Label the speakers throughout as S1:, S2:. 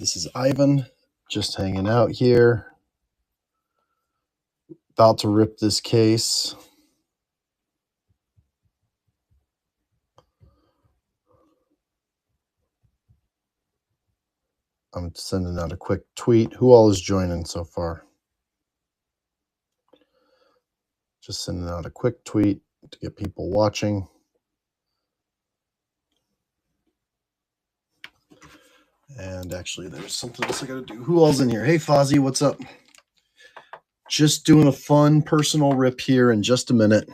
S1: This is Ivan, just hanging out here. About to rip this case. I'm sending out a quick tweet. Who all is joining so far? Just sending out a quick tweet to get people watching. And actually, there's something else I got to do. Who all's in here? Hey, Fozzie, what's up? Just doing a fun personal rip here in just a minute.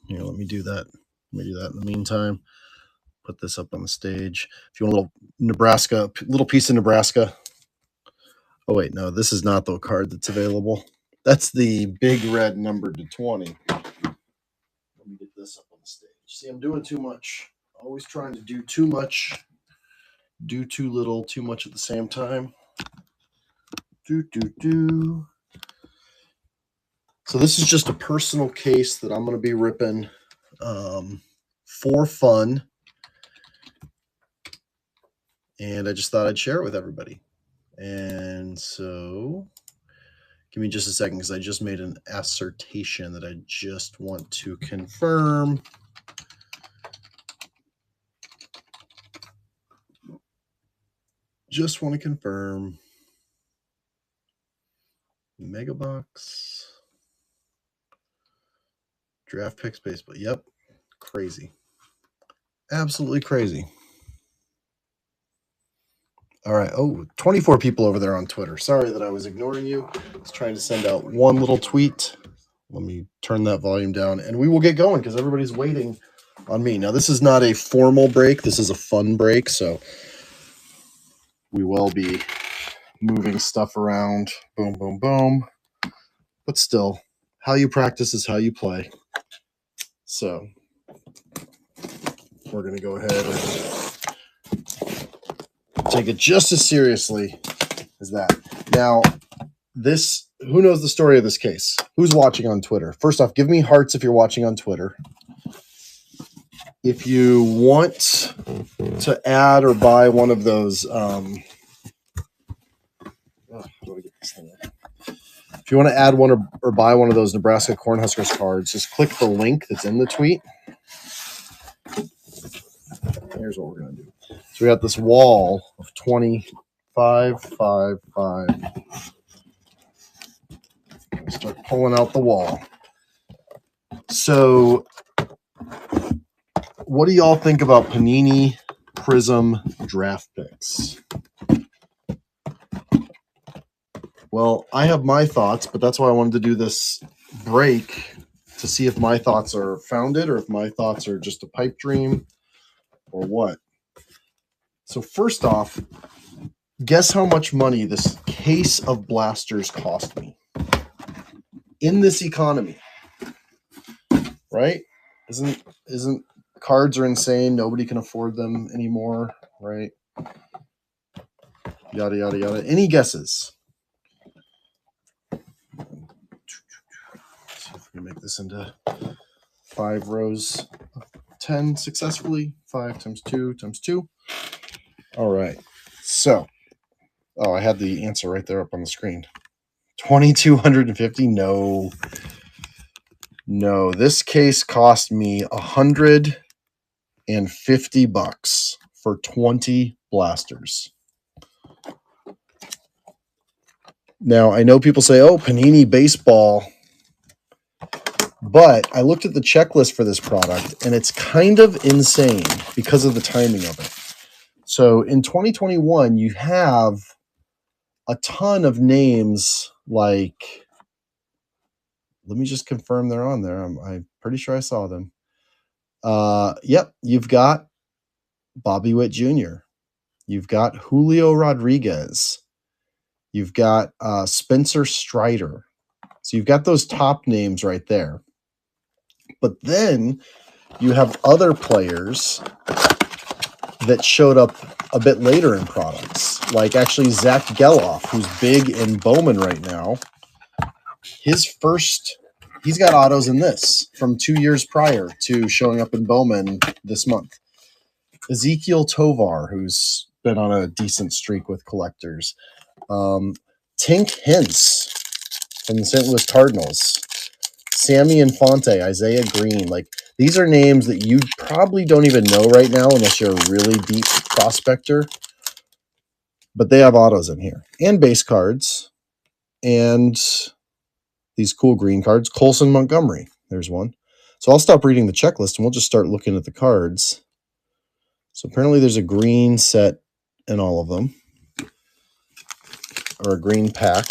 S1: Here, let me do that. Let me do that in the meantime. Put this up on the stage. If you want a little Nebraska, little piece of Nebraska. Oh, wait, no, this is not the card that's available. That's the big red numbered to 20. Let me get this up on the stage. See, I'm doing too much. Always trying to do too much. Do too little, too much at the same time. So this is just a personal case that I'm going to be ripping for fun. And I just thought I'd share it with everybody. And so give me just a second because I just made an assertion that I just want to confirm. Just want to confirm. Mega Box. Draft Picks Baseball. Yep. Crazy. Absolutely crazy. All right. Oh, 24 people over there on Twitter. Sorry that I was ignoring you. I was trying to send out one little tweet. Let me turn that volume down and we will get going because everybody's waiting on me. Now, this is not a formal break. This is a fun break. So we will be moving stuff around. Boom, boom, boom. But still, how you practice is how you play. So we're going to go ahead and take it just as seriously as that. Now, this, who knows the story of this case? Who's watching on Twitter? First off, give me hearts if you're watching on Twitter. If you want to add or buy one of those, if you want to add one or buy one of those Nebraska Cornhuskers cards, just click the link that's in the tweet. Here's what we're going to do. So we got this wall of 25, 5, 5. Start pulling out the wall. So what do y'all think about Panini Prism Draft Picks? Well, I have my thoughts, but that's why I wanted to do this break to see if my thoughts are founded or if my thoughts are just a pipe dream or what. So first off, guess how much money this case of blasters cost me in this economy, right? Isn't cards are insane. Nobody can afford them anymore, right? Yada, yada, yada. Any guesses? See if we can make this into 5 rows of 10 successfully. 5 times 2 times 2. All right. So, oh, I had the answer right there up on the screen. 2,250? No. No, this case cost me $150 for 20 blasters. Now, I know people say, oh, Panini Baseball. But I looked at the checklist for this product, and it's kind of insane because of the timing of it. So in 2021, you have a ton of names like, let me just confirm they're on there. I'm pretty sure I saw them. Yep, you've got Bobby Witt Jr. You've got Julio Rodriguez. You've got Spencer Strider. So you've got those top names right there. But then you have other players that showed up a bit later in products, like actually Zach Geloff, who's big in Bowman right now. He's got autos in this from 2 years prior to showing up in Bowman this month. Ezekiel Tovar, who's been on a decent streak with collectors. Tink Hintz from the St. Louis Cardinals. Sammy Infante, Isaiah Green. Like, these are names that you probably don't even know right now unless you're a really deep prospector. But they have autos in here. And base cards. And these cool green cards. Colson Montgomery. There's one. So I'll stop reading the checklist and we'll just start looking at the cards. So apparently there's a green set in all of them. Or a green pack.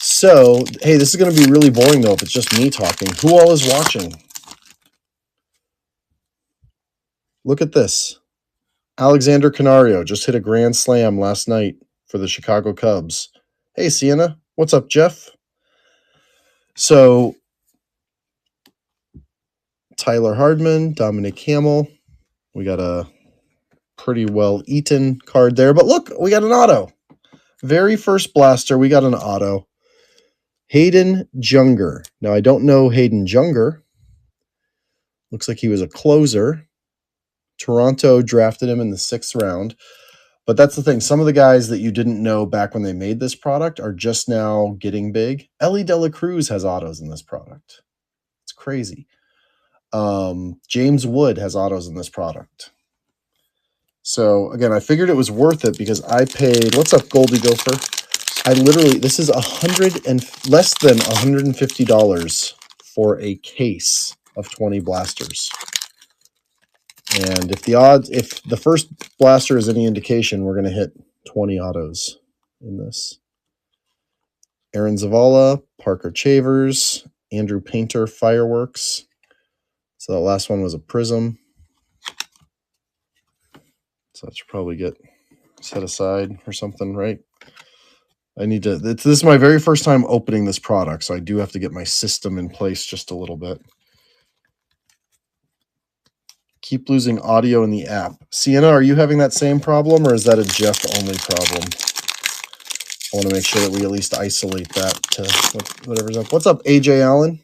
S1: So, hey, this is going to be really boring, though, if it's just me talking. Who all is watching? Look at this. Alexander Canario just hit a grand slam last night for the Chicago Cubs. Hey, Sienna. What's up, Jeff? So, Tyler Hardman, Dominic Hamill. We got a pretty well-eaten card there. But look, we got an auto. Very first blaster, we got an auto. Hayden Junger. Now, I don't know Hayden Junger. Looks like he was a closer. Toronto drafted him in the 6th round. But that's the thing. Some of the guys that you didn't know back when they made this product are just now getting big. Ellie De La Cruz has autos in this product. It's crazy. James Wood has autos in this product. So, again, I figured it was worth it because I paid... What's up, Goldie Gopher? I literally... This is less than $150 for a case of 20 blasters. And if the first blaster is any indication, we're going to hit 20 autos in this. Aaron Zavala, Parker Chavers, Andrew Painter, Fireworks. So that last one was a Prism. So that should probably get set aside or something, right? This is my very first time opening this product, so I do have to get my system in place just a little bit. Keep losing audio in the app. Sienna, are you having that same problem, or is that a Jeff-only problem? I want to make sure that we at least isolate that to whatever's up. What's up, AJ Allen?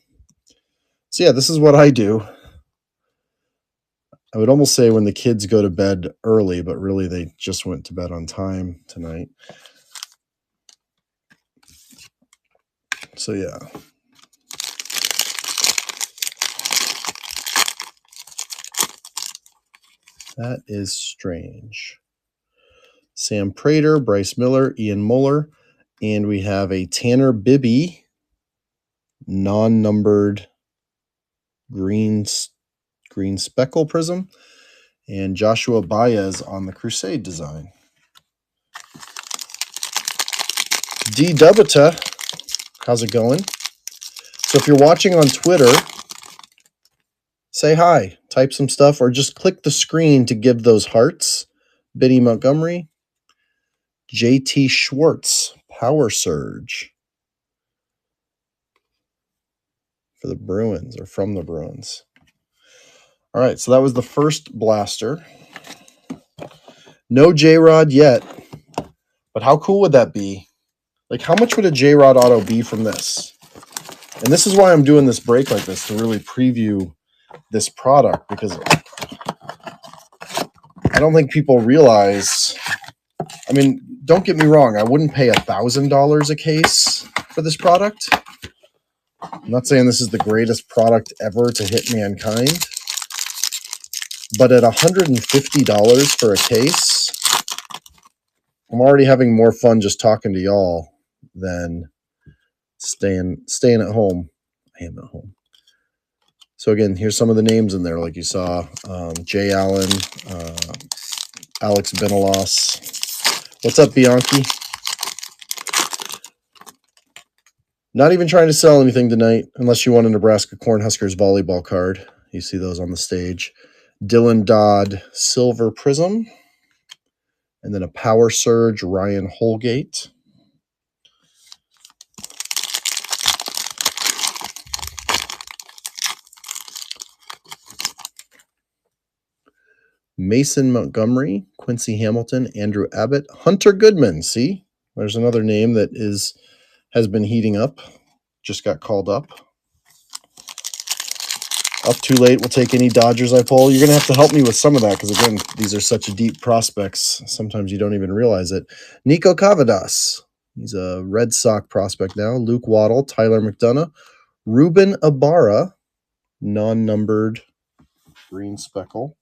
S1: So yeah, this is what I do. I would almost say when the kids go to bed early, but really they just went to bed on time tonight. So yeah. That is strange. Sam Prater, Bryce Miller, Ian Muller, and we have a Tanner Bibby non-numbered green speckle prism, and Joshua Baez on the Crusade design. D. Dubita, how's it going? So if you're watching on Twitter, say hi, type some stuff, or just click the screen to give those hearts. Biddy Montgomery, JT Schwartz, Power Surge for the Bruins, or from the Bruins. All right, so that was the first blaster. No JRod yet, but how cool would that be? Like, how much would a JRod auto be from this? And this is why I'm doing this break like this, to really preview this product, because I don't think people realize... I mean, don't get me wrong, I wouldn't pay $1,000 a case for this product. I'm not saying this is the greatest product ever to hit mankind. But at $150 for a case, I'm already having more fun just talking to y'all than staying at home. I am at home. So again, here's some of the names in there, like you saw. Jay Allen, Alex Benelos. What's up, Bianchi? Not even trying to sell anything tonight, unless you want a Nebraska Cornhuskers volleyball card. You see those on the stage. Dylan Dodd, Silver Prism. And then a Power Surge, Ryan Holgate. Mason Montgomery, Quincy Hamilton, Andrew Abbott, Hunter Goodman. See, there's another name that has been heating up. Just got called up. Up too late. We'll take any Dodgers I pull. You're going to have to help me with some of that because, again, these are such deep prospects. Sometimes you don't even realize it. Nico Cavadas. He's a Red Sox prospect now. Luke Waddle, Tyler McDonough, Ruben Ibarra, non-numbered green speckle.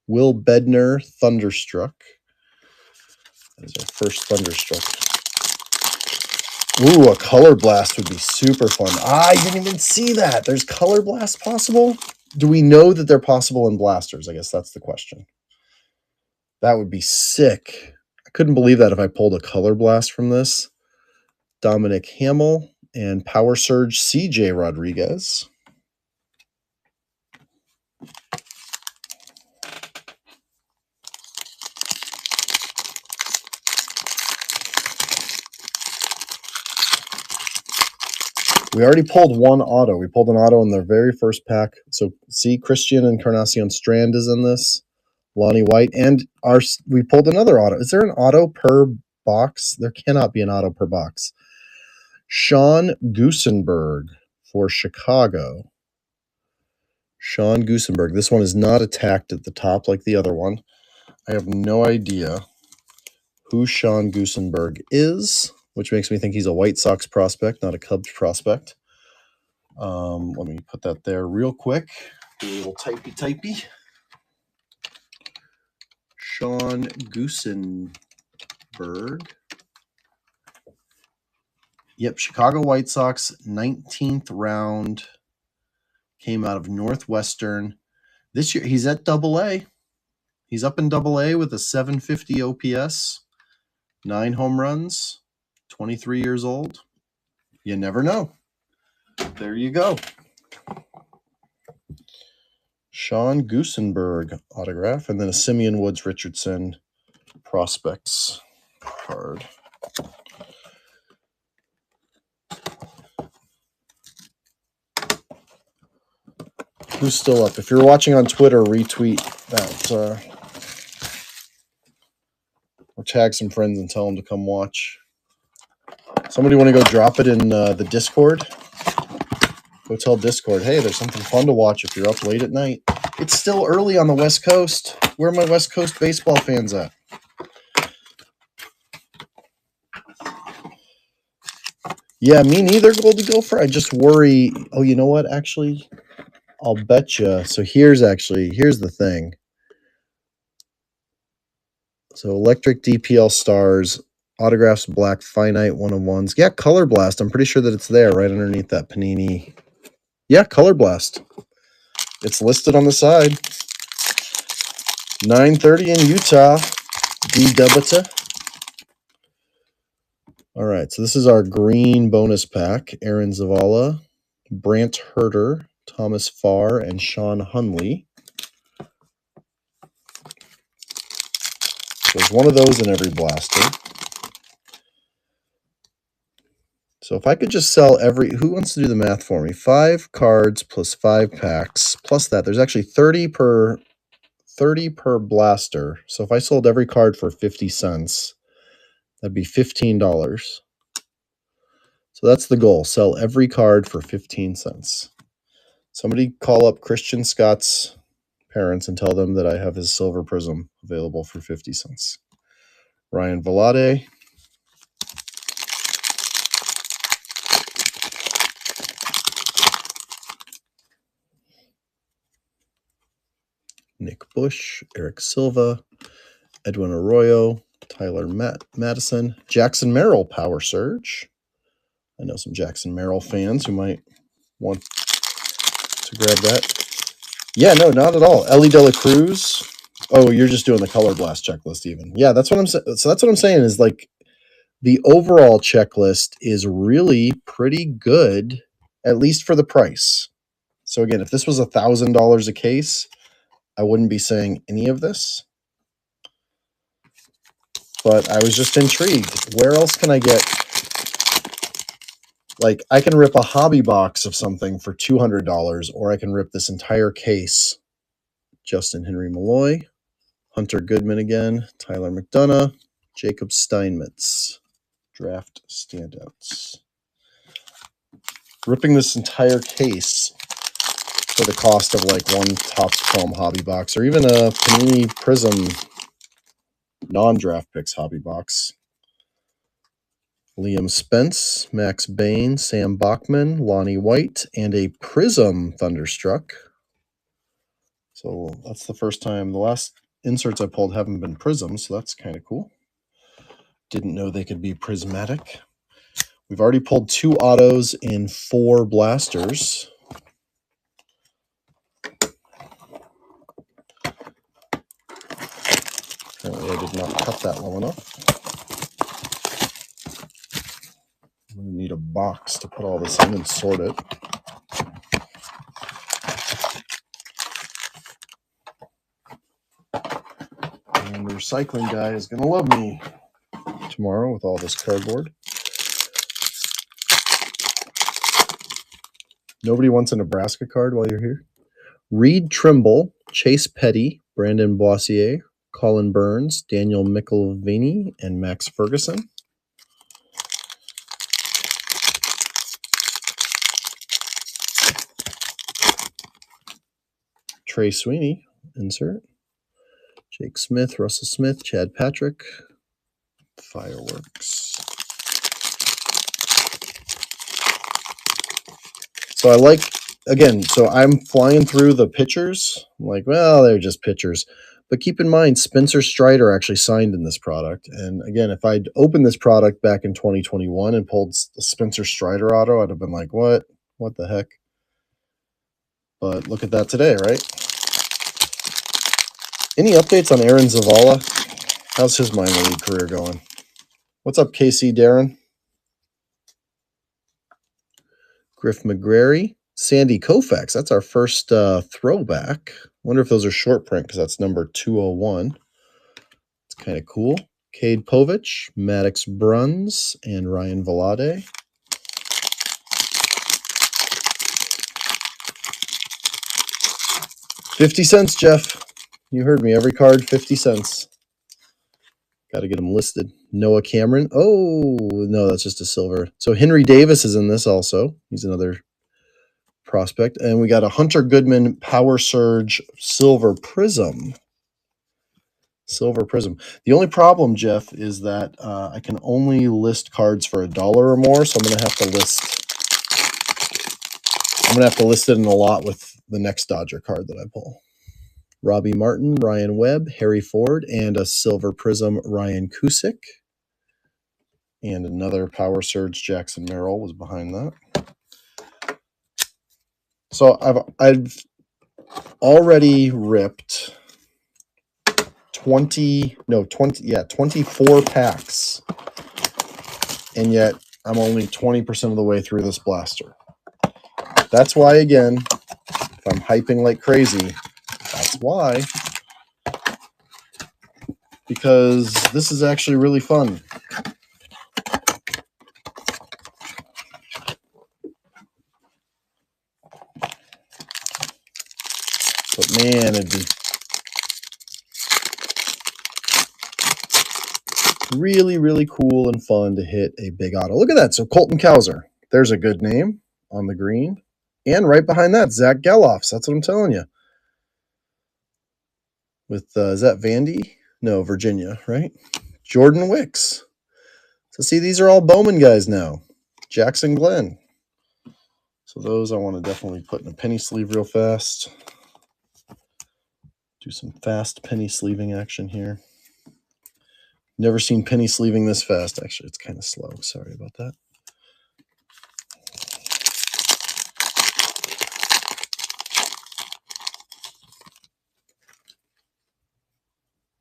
S1: Will Bednar, Thunderstruck. That is our first Thunderstruck. Ooh, a Color Blast would be super fun. I didn't even see that. There's Color Blast possible? Do we know that they're possible in blasters? I guess that's the question. That would be sick. I couldn't believe that if I pulled a Color Blast from this. Dominic Hamill and Power Surge CJ Rodriguez. We already pulled one auto. We pulled an auto in the very first pack. So see, Christian Encarnacion Strand is in this. Lonnie White. And we pulled another auto. Is there an auto per box? There cannot be an auto per box. Sean Gusenberg for Chicago. Sean Gusenberg. This one is not attacked at the top like the other one. I have no idea who Sean Gusenberg is, which makes me think he's a White Sox prospect, not a Cubs prospect. Let me put that there real quick. A little typey. Sean Gusenberg. Yep, Chicago White Sox, 19th round. Came out of Northwestern. This year, he's at Double-A. He's up in Double-A with a 750 OPS, 9 home runs, 23 years old. You never know. There you go. Sean Gusenberg autograph, and then a Simeon Woods Richardson prospects card. Who's still up? If you're watching on Twitter, retweet that or tag some friends and tell them to come watch. Somebody want to go drop it in the Discord? Go tell Discord, hey, there's something fun to watch if you're up late at night. It's still early on the West Coast. Where are my West Coast baseball fans at? Yeah, me neither, Goldie Gopher. I just worry. Oh, you know what? Actually, I'll bet you. So here's the thing. So Electric DPL Stars, autographs black, finite one-of-ones. Yeah, Color Blast. I'm pretty sure that it's there right underneath that Panini. Yeah, Color Blast. It's listed on the side. 930 in Utah. D. Debita. All right, so this is our green bonus pack. Aaron Zavala, Brant Herter, Thomas Farr, and Sean Hunley. There's one of those in every blaster. So if I could just sell who wants to do the math for me? 5 cards plus 5 packs plus that. There's actually 30 per blaster. So if I sold every card for 50 cents, that'd be $15. So that's the goal. Sell every card for 15 cents. Somebody call up Christian Scott's parents and tell them that I have his Silver Prism available for 50 cents. Ryan Velade. Nick Bush, Eric Silva, Edwin Arroyo, Tyler Madison, Jackson Merrill Power Surge. I know some Jackson Merrill fans who might want to grab that. Yeah, no, not at all. Ellie De La Cruz. Oh, you're just doing the Color Blast checklist even. Yeah, that's what I'm saying. So that's what I'm saying is like the overall checklist is really pretty good, at least for the price. So again, if this was $1,000 a case, I wouldn't be saying any of this. But I was just intrigued. Where else can I get? Like, I can rip a hobby box of something for $200, or I can rip this entire case. Justin Henry Malloy, Hunter Goodman again, Tyler McDonough, Jacob Steinmetz. Draft standouts. Ripping this entire case for the cost of like one Topps Chrome hobby box, or even a Panini Prism non-draft picks hobby box. Liam Spence, Max Bain, Sam Bachman, Lonnie White, and a Prism Thunderstruck. So that's the first time. The last inserts I pulled haven't been Prisms, so that's kind of cool. Didn't know they could be prismatic. We've already pulled 2 autos and 4 blasters. Apparently I did not cut that low enough. I'm going to need a box to put all this in and sort it. And the recycling guy is going to love me tomorrow with all this cardboard. Nobody wants a Nebraska card while you're here? Reed Trimble, Chase Petty, Brandon Boissier, Colin Burns, Daniel McIlvaney, and Max Ferguson. Trey Sweeney, insert. Jake Smith, Russell Smith, Chad Patrick. Fireworks. So I like, again, so I'm flying through the pitchers. I'm like, well, they're just pitchers. But keep in mind, Spencer Strider actually signed in this product. And again, if I'd opened this product back in 2021 and pulled the Spencer Strider auto, I'd have been like, what? What the heck? But look at that today, right? Any updates on Aaron Zavala? How's his minor league career going? What's up, KC Darren? Griff McGrary. Sandy Koufax. That's our first throwback. Wonder if those are short print because that's number 201. It's kind of cool. Cade Povich, Maddox Bruns, and Ryan Velade. $0.50, Jeff. You heard me. Every card, 50 cents. Got to get them listed. Noah Cameron. Oh, no, that's just a silver. So Henry Davis is in this also. He's another prospect. And we got a Hunter Goodman Power Surge Silver Prism. Silver Prism. The only problem, Jeff, is that I can only list cards for $1 or more, so I'm going to have to list it in a lot with the next Dodger card that I pull. Robbie Martin, Ryan Webb, Harry Ford, and a Silver Prism Ryan Cusick. And another Power Surge Jackson Merrill was behind that. So I've already ripped 24 packs. And yet I'm only 20% of the way through this blaster. That's why, again, if I'm hyping like crazy, that's why. Because this is actually really fun. But man, it'd be really, really cool and fun to hit a big auto. Look at that. So Colton Cowser, there's a good name on the green. And right behind that, Zach Geloffs. That's what I'm telling you. With, is that Vandy? No, Virginia, right? Jordan Wicks. So see, these are all Bowman guys now. Jackson Glenn. So those I want to definitely put in a penny sleeve real fast. Do some fast penny sleeving action here. Never seen penny sleeving this fast. Actually, it's kind of slow. Sorry about that.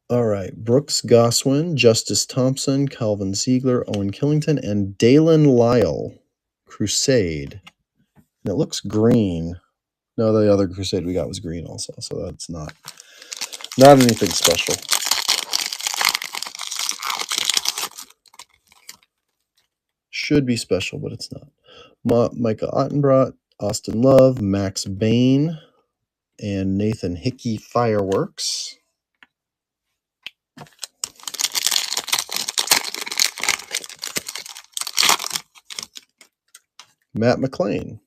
S1: All right. Brooks Goswin, Justice Thompson, Calvin Ziegler, Owen Killington, and Dalen Lyle. Crusade. And it looks green. No, the other Crusade we got was green also, so that's not anything special. Should be special, but it's not. Micah Ottenbrot, Austin Love, Max Bain, and Nathan Hickey Fireworks. Matt McLean.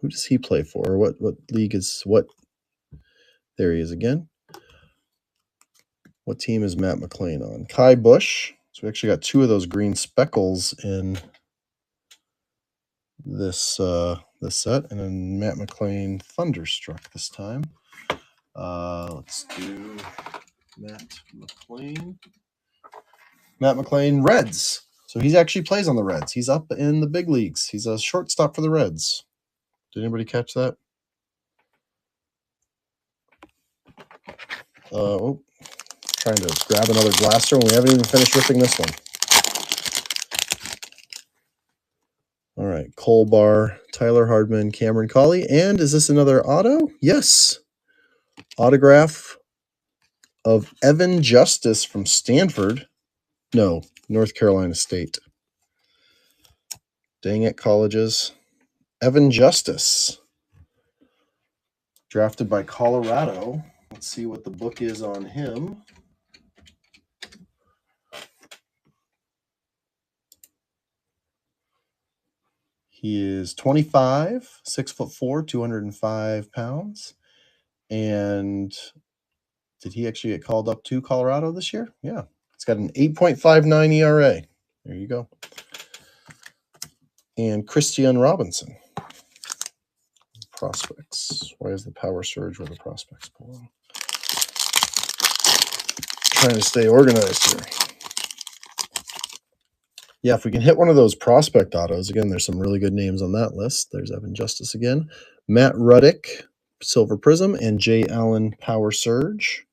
S1: Who does he play for? What league is what? There he is again. What team is Matt McLean on? Kai Bush. So we actually got 2 of those green speckles in this this set, and then Matt McLean Thunderstruck this time. Let's do Matt McLean. Matt McLean Reds. So he actually plays on the Reds. He's up in the big leagues. He's a shortstop for the Reds. Did anybody catch that? Trying to grab another blaster, and we haven't even finished ripping this one. All right, Cole Bar, Tyler Hardman, Cameron Colley, and is this another auto? Yes. Autograph of Evan Justice from Stanford. No, North Carolina State. Dang it, colleges. Evan Justice. Drafted by Colorado. Let's see what the book is on him. He is 25, 6'4", 205 pounds. And did he actually get called up to Colorado this year? Yeah. It's got an 8.59 ERA. There you go. And Christian Robinson. Prospects. Why is the power surge with the prospects pull? Trying to stay organized here. Yeah, if we can hit one of those prospect autos, again, there's some really good names on that list. There's Evan Justice again. Matt Ruddick, Silver Prism, and Jay Allen, Power Surge.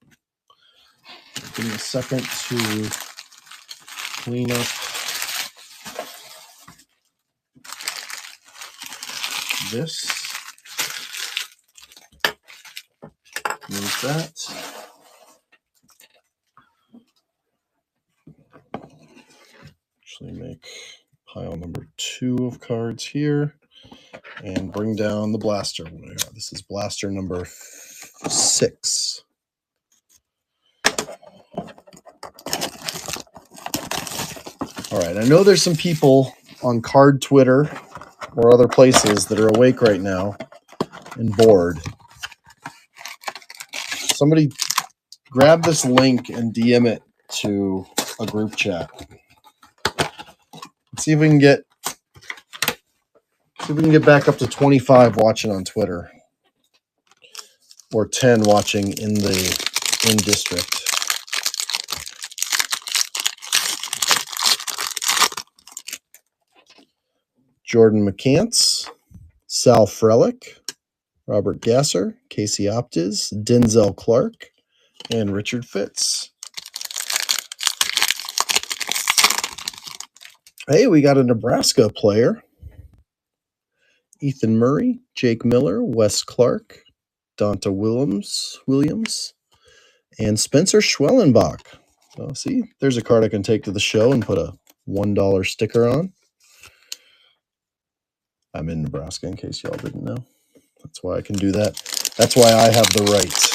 S1: Give me a second to clean up this. Move that. Actually make pile number 2 of cards here and bring down the blaster. This is blaster number 6. All right, I know there's some people on Card Twitter or other places that are awake right now and bored. Somebody grab this link and DM it to a group chat. Let's see if we can get back up to 25 watching on Twitter, or 10 watching in district. Jordan McCants, Sal Frelick, Robert Gasser, Casey Optiz, Denzel Clark, and Richard Fitz. Hey, we got a Nebraska player. Ethan Murray, Jake Miller, Wes Clark, Donta Williams, and Spencer Schwellenbach. So see, there's a card I can take to the show and put a $1 sticker on. I'm in Nebraska, in case y'all didn't know. That's why I can do that. That's why I have the right.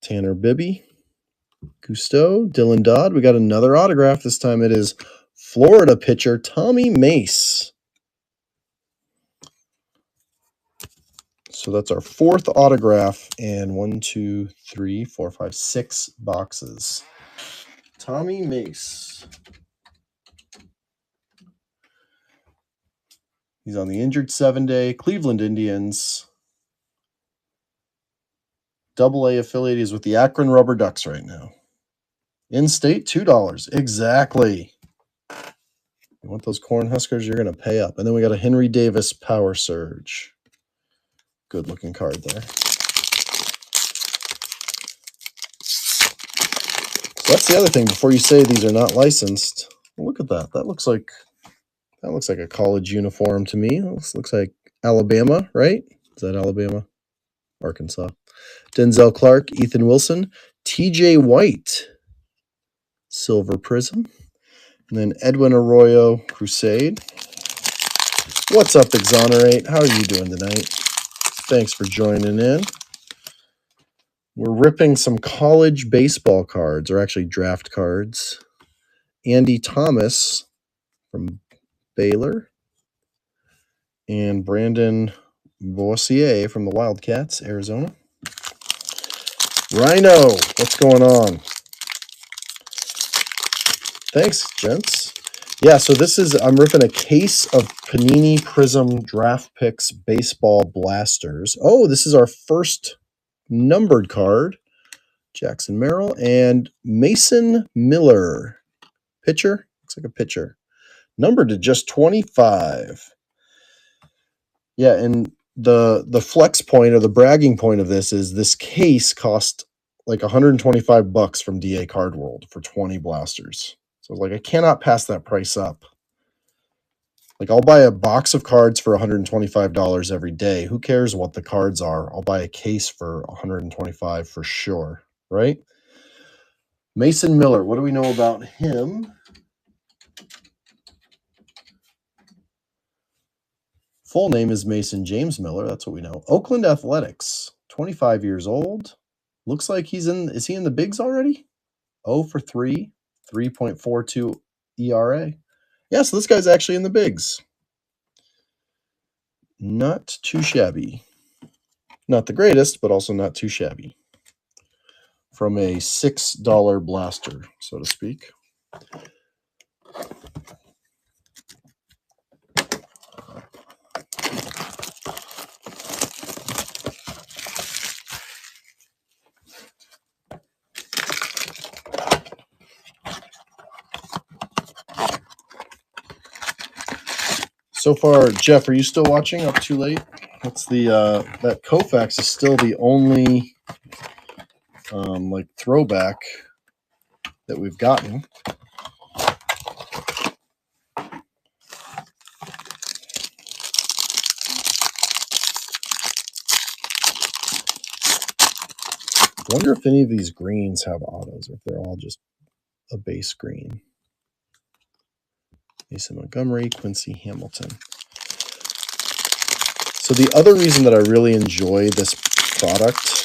S1: Tanner Bibby, Cousteau, Dylan Dodd. We got another autograph. This time it is Florida pitcher Tommy Mace. So that's our 4th autograph and 1, 2, 3, 4, 5, 6 boxes. Tommy Mace. He's on the injured 7-day. Cleveland Indians. AA affiliate is with the Akron Rubber Ducks right now. In-state, $2. Exactly. You want those Cornhuskers, you're going to pay up. And then we got a Henry Davis Power Surge. Good looking card there. So that's the other thing. Before you say these are not licensed, look at that. That looks like a college uniform to me. This looks like Alabama, right? Is that Alabama? Arkansas. Denzel Clark, Ethan Wilson, TJ White, Silver Prism, and then Edwin Arroyo, Crusade. What's up, Exonerate? How are you doing tonight? Thanks for joining in. We're ripping some college baseball cards, or actually draft cards, Andy Thomas from Baylor. And Brandon Boissier from the Wildcats, Arizona. Rhino, what's going on? Thanks, gents. Yeah, so this is, I'm ripping a case of Panini Prism Draft Picks Baseball Blasters. Oh, this is our first numbered card. Jackson Merrill and Mason Miller. Pitcher? Looks like a pitcher. Numbered to just 25. Yeah, and the flex point or the bragging point of this is this case cost like $125 from DA Card World for 20 blasters. So like I cannot pass that price up. Like I'll buy a box of cards for $125 every day. Who cares what the cards are? I'll buy a case for $125 for sure, right? Mason Miller, what do we know about him? Full name is Mason James Miller. That's what we know. Oakland Athletics, 25 years old. Looks like he's in, is he in the bigs already? 0 for 3, 3.42 ERA. Yeah, so this guy's actually in the bigs. Not too shabby. Not the greatest, but also not too shabby. From a $6 blaster, so to speak. So far, Jeff, are you still watching? Up too late? What's the that Koufax is still the only like throwback that we've gotten. Wonder if any of these greens have autos, or if they're all just a base green. Mason Montgomery, Quincy Hamilton. So the other reason that I really enjoy this product,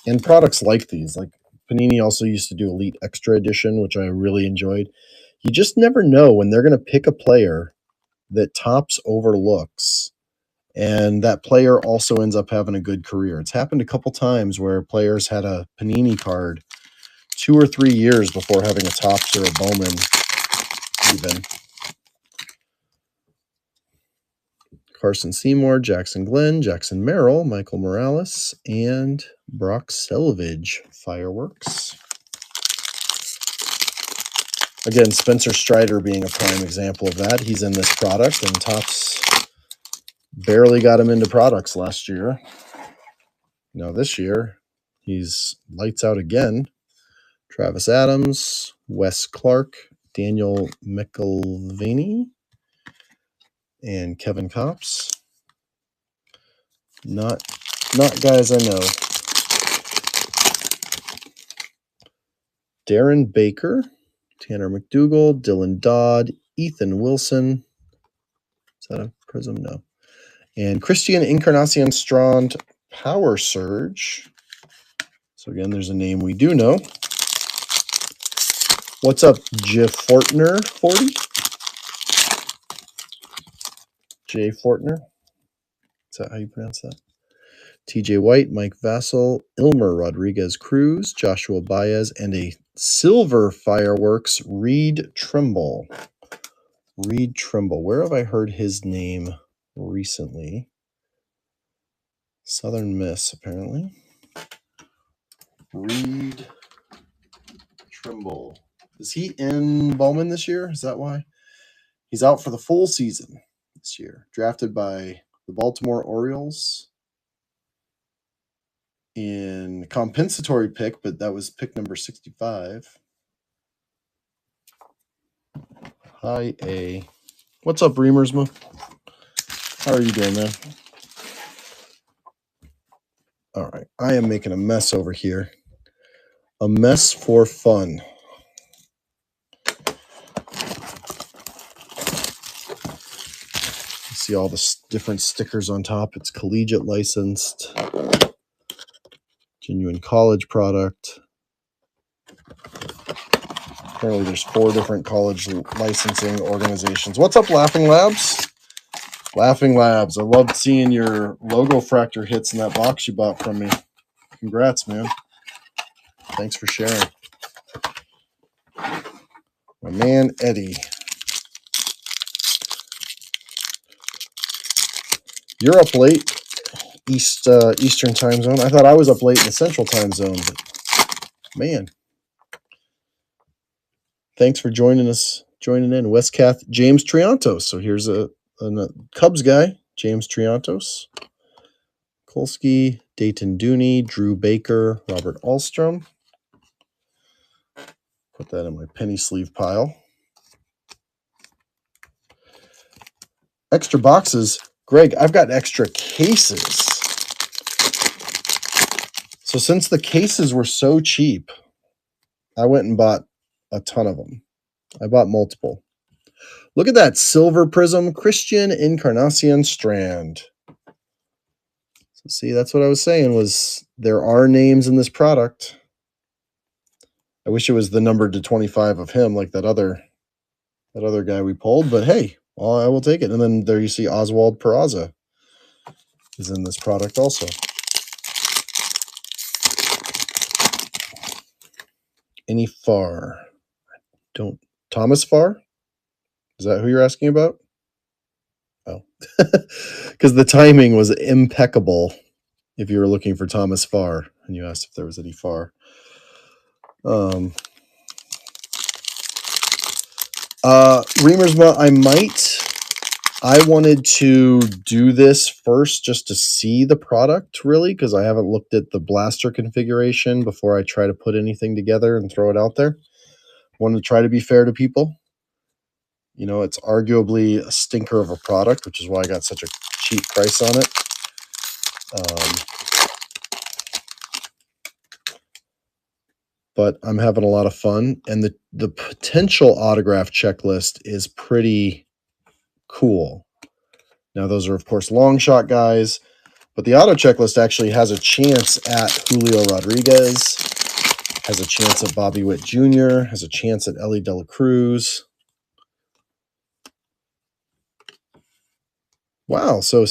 S1: and products like these, like Panini also used to do Elite Extra Edition, which I really enjoyed. You just never know when they're going to pick a player that Topps overlooks, and that player also ends up having a good career. It's happened a couple times where players had a Panini card 2 or 3 years before having a Topps or a Bowman even. Carson Seymour, Jackson Glenn, Jackson Merrill, Michael Morales, and Brock Selvage fireworks. Again, Spencer Strider being a prime example of that. He's in this product, and Topps barely got him into products last year. Now this year, he's lights out again. Travis Adams, Wes Clark, Daniel McElvaney, and Kevin Kopps. Not guys I know. Darren Baker, Tanner McDougal, Dylan Dodd, Ethan Wilson. Is that a Prism? No. And Christian Encarnacion Strand, Power Surge. So again, there's a name we do know. What's up, J Fortner 40? J Fortner. Is that how you pronounce that? TJ White, Mike Vassell, Ilmer Rodriguez Cruz, Joshua Baez, and a silver fireworks, Reed Trimble. Reed Trimble. Where have I heard his name recently? Southern Miss, apparently. Reed Trimble. Is he in Bowman this year? Is that why? He's out for the full season this year. Drafted by the Baltimore Orioles in compensatory pick, but that was pick number 65. Hi, A. What's up, Reamersma? How are you doing, man? All right. I am making a mess over here. A mess for fun. You see all the different stickers on top. It's collegiate licensed. Genuine college product. Apparently there's 4 different college licensing organizations. What's up, Laughing Labs? Laughing Labs. I loved seeing your logo fractor hits in that box you bought from me. Congrats, man. Thanks for sharing. My man, Eddie. You're up late, Eastern time zone. I thought I was up late in the Central time zone, but man. Thanks for joining in. Westcath, James Triantos. So here's a Cubs guy, James Triantos. Kolsky, Dayton Dooney, Drew Baker, Robert Alstrom. Put that in my penny sleeve pile. Extra boxes. Greg, I've got extra cases. So since the cases were so cheap, I went and bought a ton of them. I bought multiple. Look at that silver prism Christian Encarnacion Strand. So see, that's what I was saying, was there are names in this product. I wish it was the number to 25 of him like that other guy we pulled, but hey, well, I will take it. And then there you see Oswald Peraza is in this product also. Any Farr? Thomas Farr? Is that who you're asking about? Oh, because the timing was impeccable if you were looking for Thomas Farr and you asked if there was any Farr. Reamer's, I wanted to do this first just to see the product, really, because I haven't looked at the blaster configuration before I try to put anything together and throw it out there. Wanted to try to be fair to people. You know, it's arguably a stinker of a product, which is why I got such a cheap price on it. But I'm having a lot of fun, and the potential autograph checklist is pretty cool. Now, those are, of course, long shot guys, but the auto checklist actually has a chance at Julio Rodriguez, has a chance at Bobby Witt Jr., has a chance at Ellie De La Cruz. Wow, so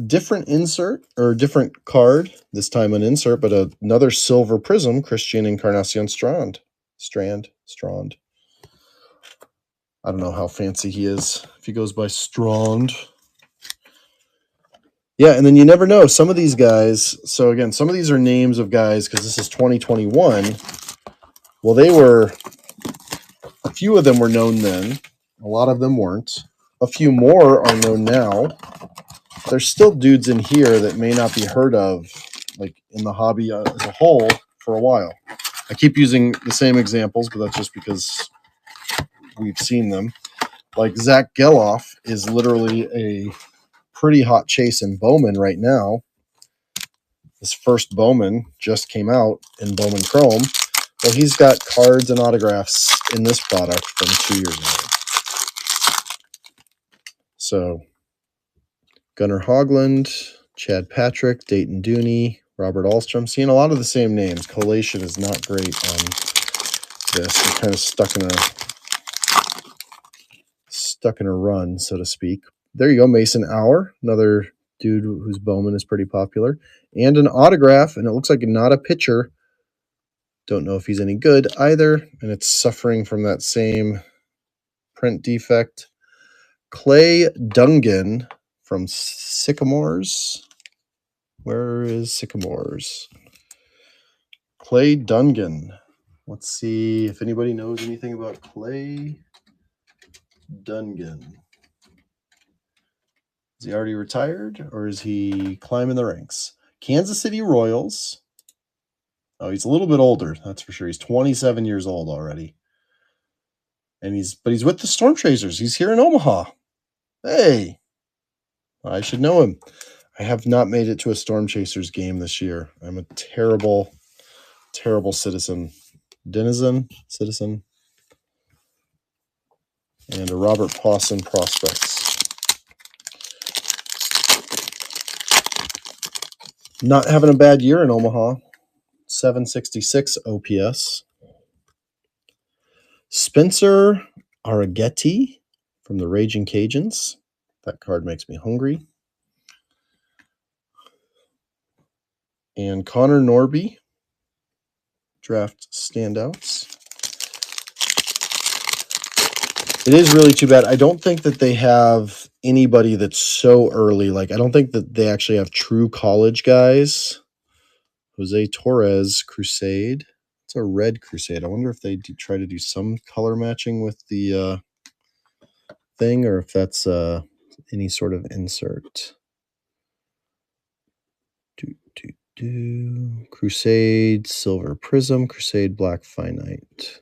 S1: different insert, or different card, this time an insert, but another silver prism, Christian Encarnacion Strand. I don't know how fancy he is, if he goes by Strand. Yeah, and then you never know. Some of these guys, so again, some of these are names of guys, because this is 2021. Well, a few of them were known then. A lot of them weren't. A few more are known now. There's still dudes in here that may not be heard of, like in the hobby as a whole, for a while. I keep using the same examples, but that's just because we've seen them. Like Zach Geloff is literally a pretty hot chase in Bowman right now. His first Bowman just came out in Bowman Chrome. Well, he's got cards and autographs in this product from 2 years ago. So, Gunnar Hoagland, Chad Patrick, Dayton Dooney, Robert Alstrom. Seeing a lot of the same names. Collation is not great on this. We're kind of stuck in a run, so to speak. There you go, Mason Auer, another dude whose Bowman is pretty popular. And an autograph, and it looks like not a pitcher. Don't know if he's any good either, and it's suffering from that same print defect. Clay Dungan from Sycamores. Where is Sycamores? Clay Dungan. Let's see if anybody knows anything about Clay Dungan. Is he already retired, or is he climbing the ranks? Kansas City Royals. Oh, he's a little bit older, that's for sure. He's 27 years old already. And he's with the Storm Chasers. He's here in Omaha. Hey, I should know him. I have not made it to a Storm Chasers game this year. I'm a terrible, terrible citizen. Citizen. And a Robert Pawson Prospects. Not having a bad year in Omaha. 766 OPS. Spencer Arrighetti from the Raging Cajuns. That card makes me hungry. And Connor Norby, draft standouts. It is really too bad. I don't think that they have anybody that's so early. Like, I don't think that they actually have true college guys. Jose Torres, Crusade. It's a red Crusade. I wonder if they try to do some color matching with the thing, or if that's any sort of insert. Crusade, Silver Prism, Crusade, Black Finite.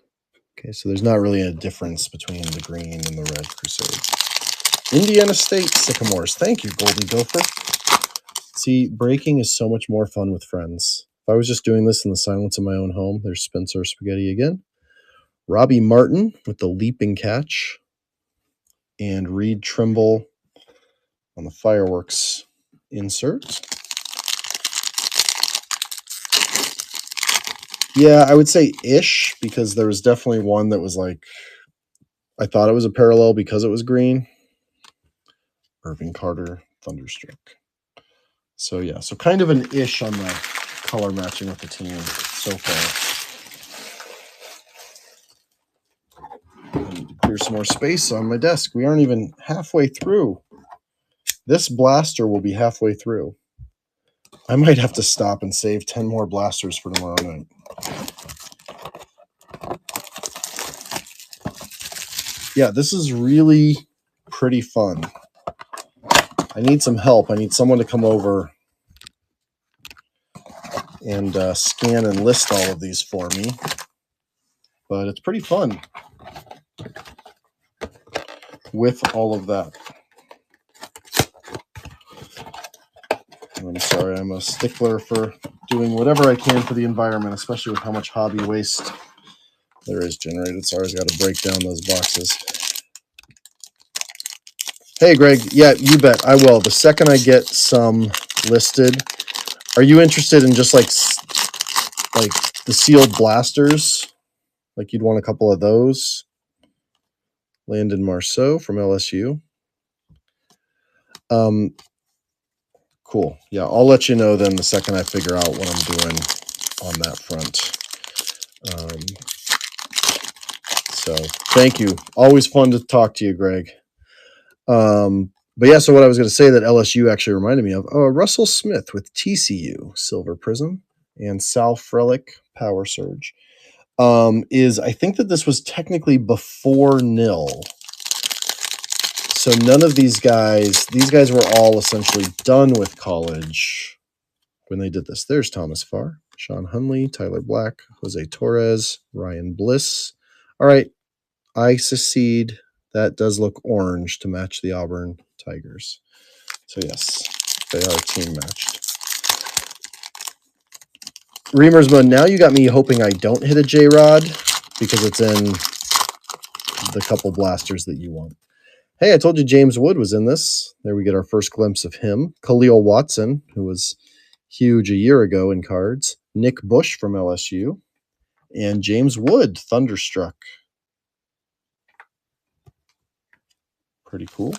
S1: Okay, so there's not really a difference between the green and the red Crusades. Indiana State Sycamores. Thank you, Goldie Gopher. See, breaking is so much more fun with friends. If I was just doing this in the silence of my own home, there's Spencer Spaghetti again. Robbie Martin with the leaping catch. And Reed Trimble on the fireworks insert. Yeah, I would say ish, because there was definitely one that was like, I thought it was a parallel because it was green. Irving Carter, Thunderstruck. So yeah, so kind of an ish on the color matching with the team so far. I need to clear some more space on my desk. We aren't even halfway through. This blaster will be halfway through. I might have to stop and save 10 more blasters for tomorrow night. Yeah, this is really pretty fun. I need some help. I need someone to come over and scan and list all of these for me. But it's pretty fun with all of that. I'm sorry, I'm a stickler for doing whatever I can for the environment, especially with how much hobby waste there is generated. So I always got to break down those boxes. Hey, Greg. Yeah, you bet. I will. The second I get some listed. Are you interested in just like the sealed blasters? Like you'd want a couple of those? Landon Marceau from LSU. Cool. Yeah, I'll let you know then the second I figure out what I'm doing on that front. So thank you. Always fun to talk to you, Greg. But yeah, so what I was going to say that LSU actually reminded me of, Russell Smith with TCU, Silver Prism, and Sal Frelick, Power Surge. I think that this was technically before NIL. So none of these guys were all essentially done with college when they did this. There's Thomas Farr, Sean Hunley, Tyler Black, Jose Torres, Ryan Bliss. All right, I secede. That does look orange to match the Auburn Tigers. So yes, they are team matched. Reamersma, now you got me hoping I don't hit a JRod because it's in the couple blasters that you want. Hey, I told you James Wood was in this. There we get our first glimpse of him. Khalil Watson, who was huge a year ago in cards. Nick Bush from LSU. And James Wood, Thunderstruck. Pretty cool.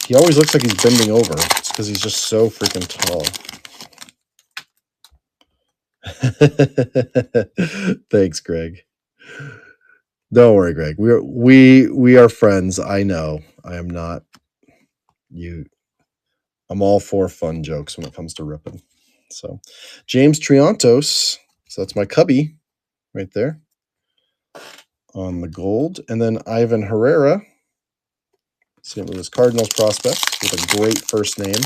S1: He always looks like he's bending over. It's because he's just so freaking tall. Thanks, Greg. Don't worry, Greg. We are friends. I know. I am not you. I'm all for fun jokes when it comes to ripping. So, James Triantos. So that's my cubby right there on the gold, and then Ivan Herrera, St. Louis Cardinals prospect with a great first name,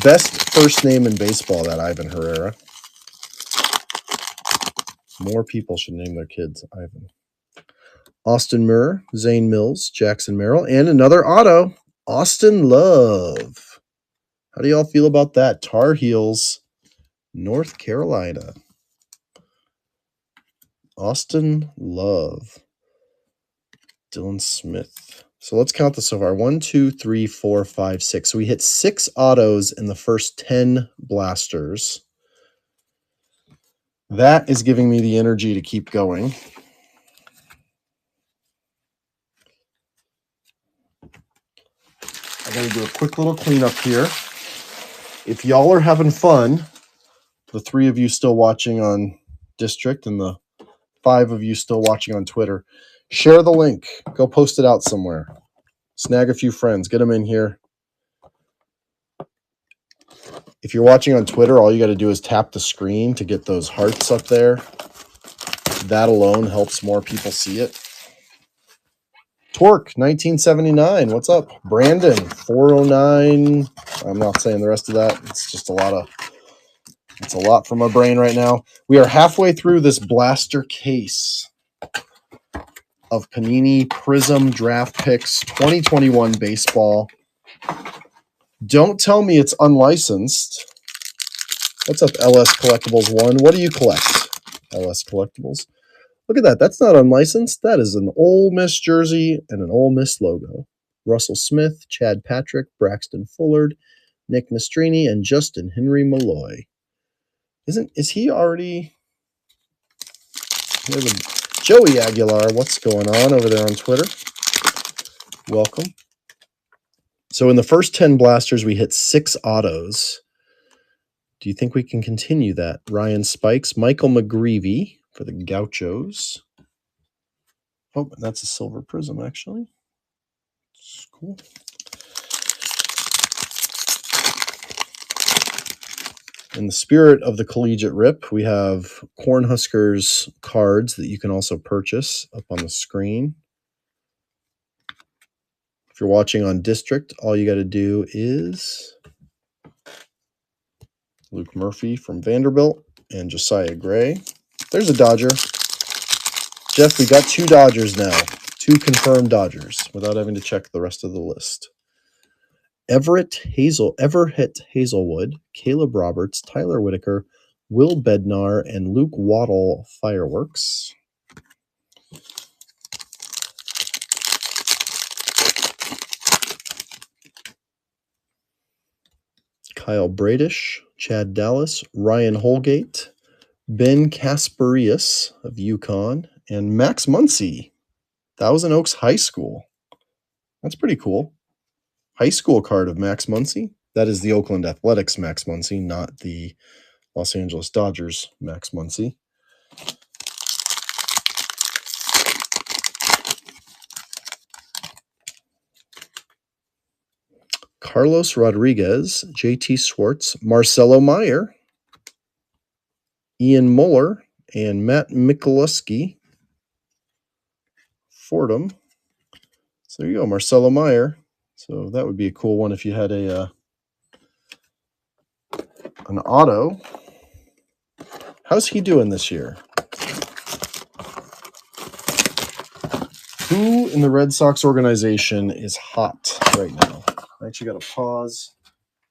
S1: best first name in baseball. That Ivan Herrera. More people should name their kids Ivan. Austin Murr, Zane Mills, Jackson Merrill, and another auto, Austin Love. How do y'all feel about that? Tar Heels, North Carolina. Austin Love. Dylan Smith. So let's count this so far. 1, 2, 3, 4, 5, 6. So we hit 6 autos in the first 10 blasters. That is giving me the energy to keep going. going to do a quick little cleanup here. If y'all are having fun, the 3 of you still watching on District and the 5 of you still watching on Twitter, share the link. Go post it out somewhere. Snag a few friends. Get them in here. If you're watching on Twitter, all you got to do is tap the screen to get those hearts up there. That alone helps more people see it. Torque, 1979. What's up? Brandon, 409. I'm not saying the rest of that. It's just it's a lot from my brain right now. We are halfway through this blaster case of Panini Prism Draft Picks 2021 baseball. Don't tell me it's unlicensed. What's up, LS Collectibles 1? What do you collect, LS Collectibles? Look at that. That's not unlicensed. That is an Ole Miss jersey and an Ole Miss logo. Russell Smith, Chad Patrick, Braxton Fullard, Nick Nastrini, and Justin Henry Malloy. Is he already... Joey Aguilar, what's going on over there on Twitter? Welcome. So in the first 10 blasters, we hit 6 autos. Do you think we can continue that? Ryan Spikes, Michael McGreevy for the Gauchos. Oh, that's a silver prism, actually. It's cool. In the spirit of the collegiate rip, we have Cornhuskers cards that you can also purchase up on the screen. If you're watching on District, all you got to do is Luke Murphy from Vanderbilt and Josiah Gray. There's a Dodger. Jeff, we got 2 Dodgers now. 2 confirmed Dodgers without having to check the rest of the list. Everett Hazelwood, Caleb Roberts, Tyler Whitaker, Will Bednar, and Luke Waddle fireworks. Kyle Bradish, Chad Dallas, Ryan Holgate, Ben Kasperius of UConn, and Max Muncy, Thousand Oaks High School. That's pretty cool. High school card of Max Muncy. That is the Oakland Athletics Max Muncy, not the Los Angeles Dodgers Max Muncy. Carlos Rodriguez, JT Schwartz, Marcelo Meyer, Ian Muller, and Matt Mikuleski. Fordham. So there you go, Marcelo Meyer. So that would be a cool one if you had an auto. How's he doing this year? Who in the Red Sox organization is hot right now? I actually got to pause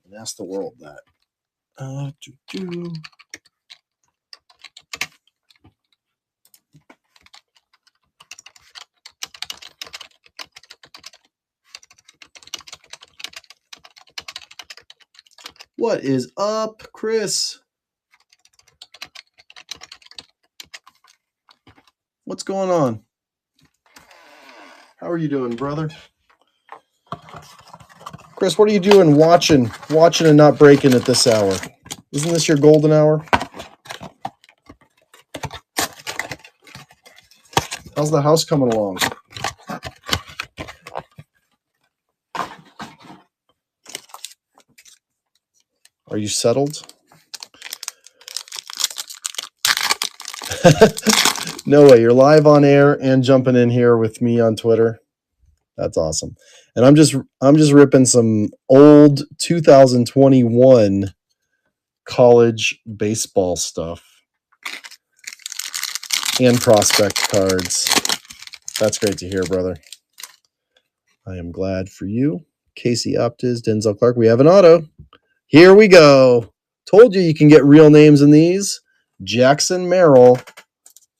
S1: and ask the world that. What is up, Chris? What's going on? How are you doing, brother? Chris, what are you doing watching and not breaking at this hour? Isn't this your golden hour? How's the house coming along? Are you settled? No way. You're live on air and jumping in here with me on Twitter. That's awesome. And I'm just ripping some old 2021 college baseball stuff and prospect cards. That's great to hear, brother. I am glad for you. Casey Optiz, Denzel Clark. We have an auto. Here we go. Told you can get real names in these. Jackson Merrill,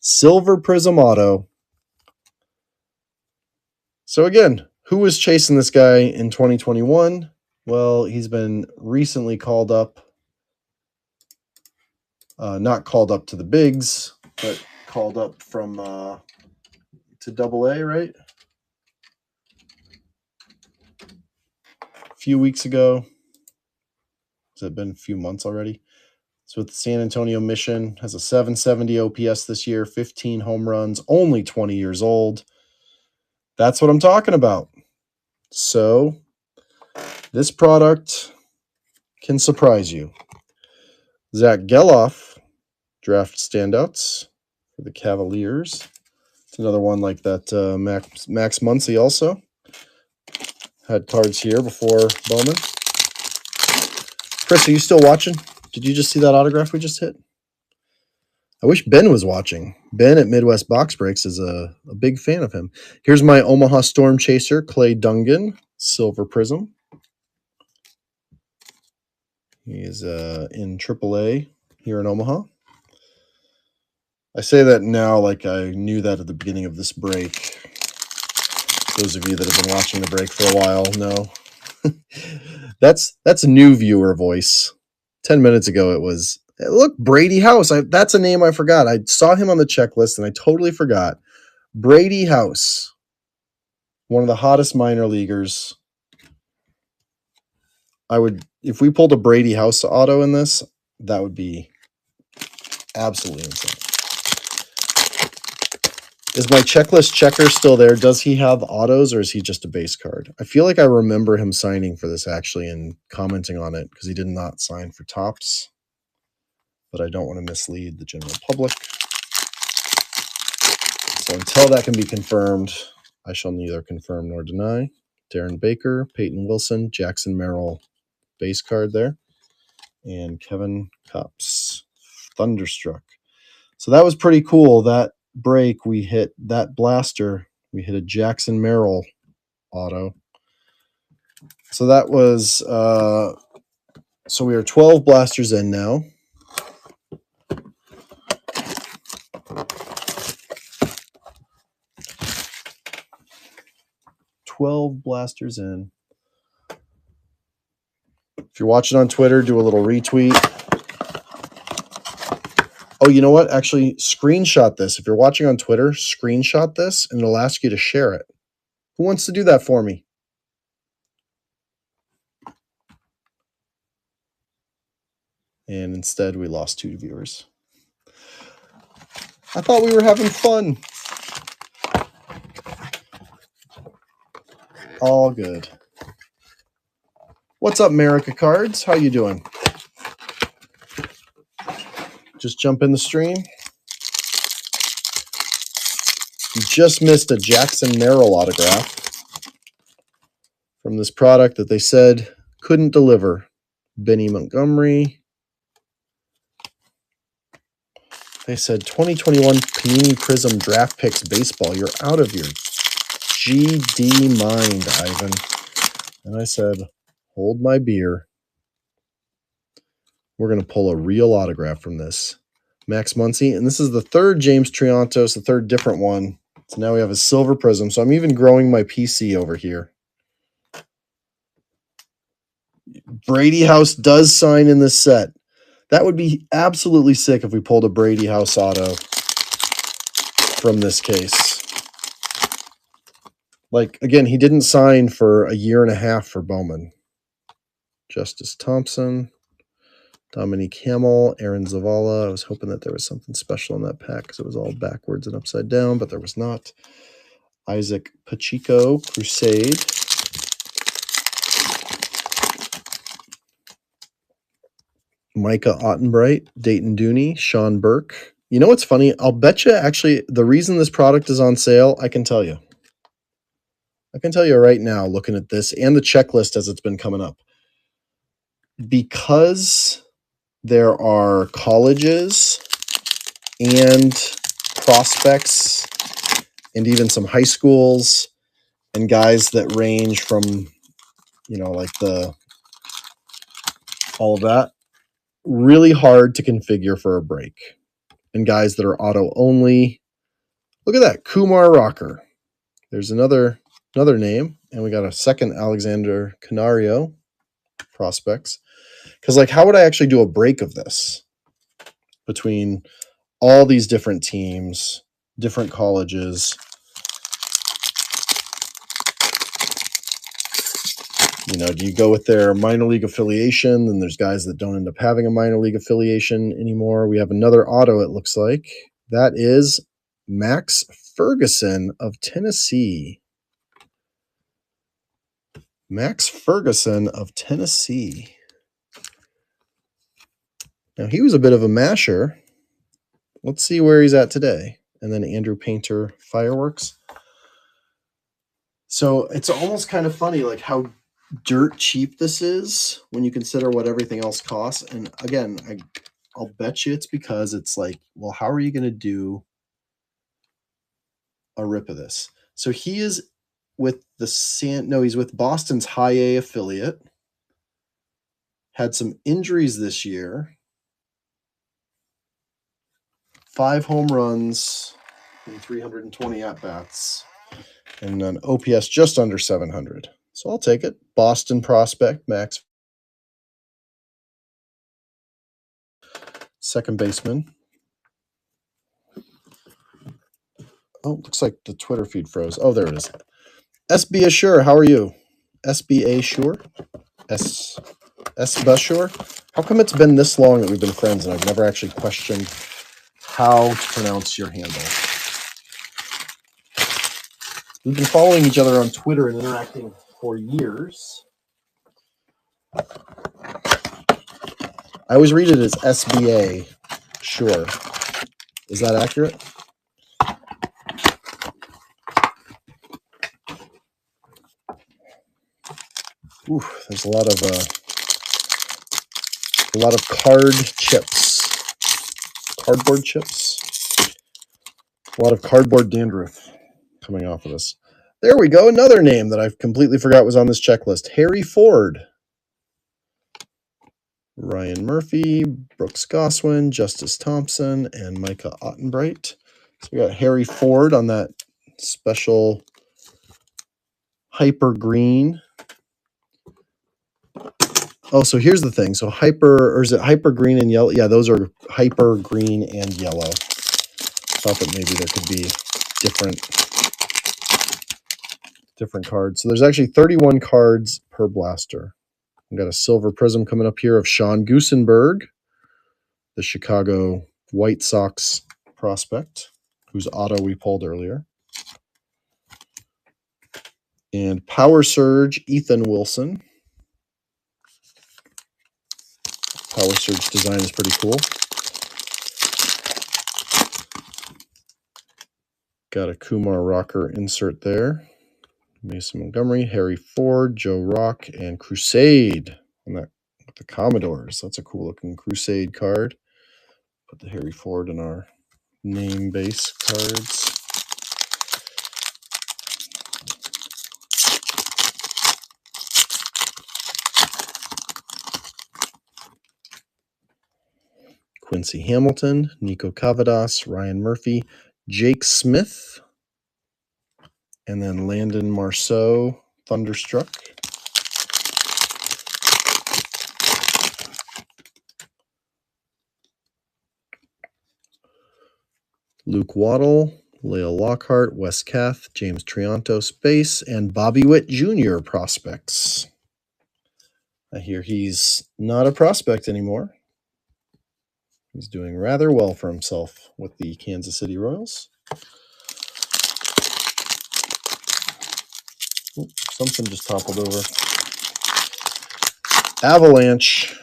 S1: Silver Prism Auto. So again, who was chasing this guy in 2021? Well, he's been recently called up. Not called up to the bigs, but called up from to AA, right? A few weeks ago. Has it been a few months already? So with the San Antonio Mission, has a 770 OPS this year, 15 home runs, only 20 years old. That's what I'm talking about. So this product can surprise you. Zach Geloff, draft standouts for the Cavaliers. It's another one like that. Max Muncy also had cards here before Bowman. Chris, are you still watching? Did you just see that autograph we just hit? I wish Ben was watching. Ben at Midwest Box Breaks is a big fan of him. Here's my Omaha Storm Chaser, Clay Dungan, Silver Prism. He's in AAA here in Omaha. I say that now like I knew that at the beginning of this break. Those of you that have been watching the break for a while know. That's a new viewer voice. 10 minutes ago it was, look, Brady House. That's a name I forgot. I saw him on the checklist and I totally forgot. Brady House. One of the hottest minor leaguers. If we pulled a Brady House auto in this, that would be absolutely insane. Is my checklist checker still there? Does he have autos or is he just a base card? I feel like I remember him signing for this actually and commenting on it because he did not sign for Topps. But I don't want to mislead the general public. So until that can be confirmed, I shall neither confirm nor deny. Darren Baker, Peyton Wilson, Jackson Merrill, base card there. And Kevin Kopps, Thunderstruck. So that was pretty cool. That break, we hit that blaster. We hit a Jackson Merrill auto. So that was, so we are 12 blasters in now. Blasters in. If you're watching on Twitter, do a little retweet. Oh, you know what? Actually, screenshot this. If you're watching on Twitter, screenshot this, and it'll ask you to share it. Who wants to do that for me? And instead, we lost 2 viewers. I thought we were having fun. All good. What's up, America Cards? How you doing? Just jump in the stream. You just missed a Jackson Merrill autograph from this product that they said couldn't deliver. Benny Montgomery. They said 2021 Panini Prism Draft Picks Baseball. You're out of your GD mind, Ivan. And I said, hold my beer. We're going to pull a real autograph from this. Max Muncy. And this is the third James Triantos, the third different one. So now we have a Silver Prism. So I'm even growing my PC over here. Brady House does sign in this set. That would be absolutely sick if we pulled a Brady House auto from this case. Like, again, he didn't sign for a year and a half for Bowman. Justice Thompson, Dominique Hamill, Aaron Zavala. I was hoping that there was something special in that pack because it was all backwards and upside down, but there was not. Isaac Pacheco, Crusade. Micah Ottenbright, Dayton Dooney, Sean Burke. You know what's funny? I'll bet you actually the reason this product is on sale, I can tell you. I can tell you right now, looking at this and the checklist as it's been coming up. Because there are colleges and prospects and even some high schools and guys that range from, you know, like all of that. Really hard to configure for a break. And guys that are auto only. Look at that, Kumar Rocker. There's another name, and we got a second Alexander Canario prospects. Because, like, how would I actually do a break of this between all these different teams, different colleges? You know, do you go with their minor league affiliation? And there's guys that don't end up having a minor league affiliation anymore. We have another auto, it looks like. That is Max Ferguson of Tennessee. Max Ferguson of Tennessee. Now, he was a bit of a masher. Let's see where he's at today. And then Andrew Painter Fireworks. So it's almost kind of funny, like how dirt cheap this is when you consider what everything else costs. And again, I'll bet you it's because it's like, well, how are you going to do a rip of this? So he is with he's with Boston's High A affiliate. Had some injuries this year. 5 home runs and 320 at-bats. And an OPS just under 700. So I'll take it. Boston prospect, Max. Second baseman. Oh, looks like the Twitter feed froze. Oh, there it is. SB Assure, how are you? SBA Sure? Sure? How come it's been this long that we've been friends and I've never actually questioned how to pronounce your handle? We've been following each other on Twitter and interacting for years. I always read it as SBA Sure. Is that accurate? Ooh, there's a lot of cardboard chips, a lot of cardboard dandruff coming off of this. There we go. Another name that I completely forgot was on this checklist. Harry Ford. Ryan Murphy, Brooks Goswin, Justice Thompson, and Micah Ottenbright. So we got Harry Ford on that special hyper green. Oh, so here's the thing. So is it hyper green and yellow? Yeah, those are hyper green and yellow. Thought that maybe there could be different cards. So there's actually 31 cards per blaster. We've got a silver prism coming up here of Sean Gusenberg, the Chicago White Sox prospect, whose auto we pulled earlier. And Power Surge, Ethan Wilson. Power Surge design is pretty cool. Got a Kumar Rocker insert there. Mason Montgomery, Harry Ford, Joe Rock, and Crusade on that with the Commodores. That's a cool looking Crusade card. Put the Harry Ford in our name base cards. Quincy Hamilton, Nico Cavadas, Ryan Murphy, Jake Smith, and then Landon Marceau, Thunderstruck. Luke Waddle, Lael Lockhart, Wes Kath, James Triantos, base, and Bobby Witt Jr. prospects. I hear he's not a prospect anymore. He's doing rather well for himself with the Kansas City Royals. Oops, something just toppled over. Avalanche.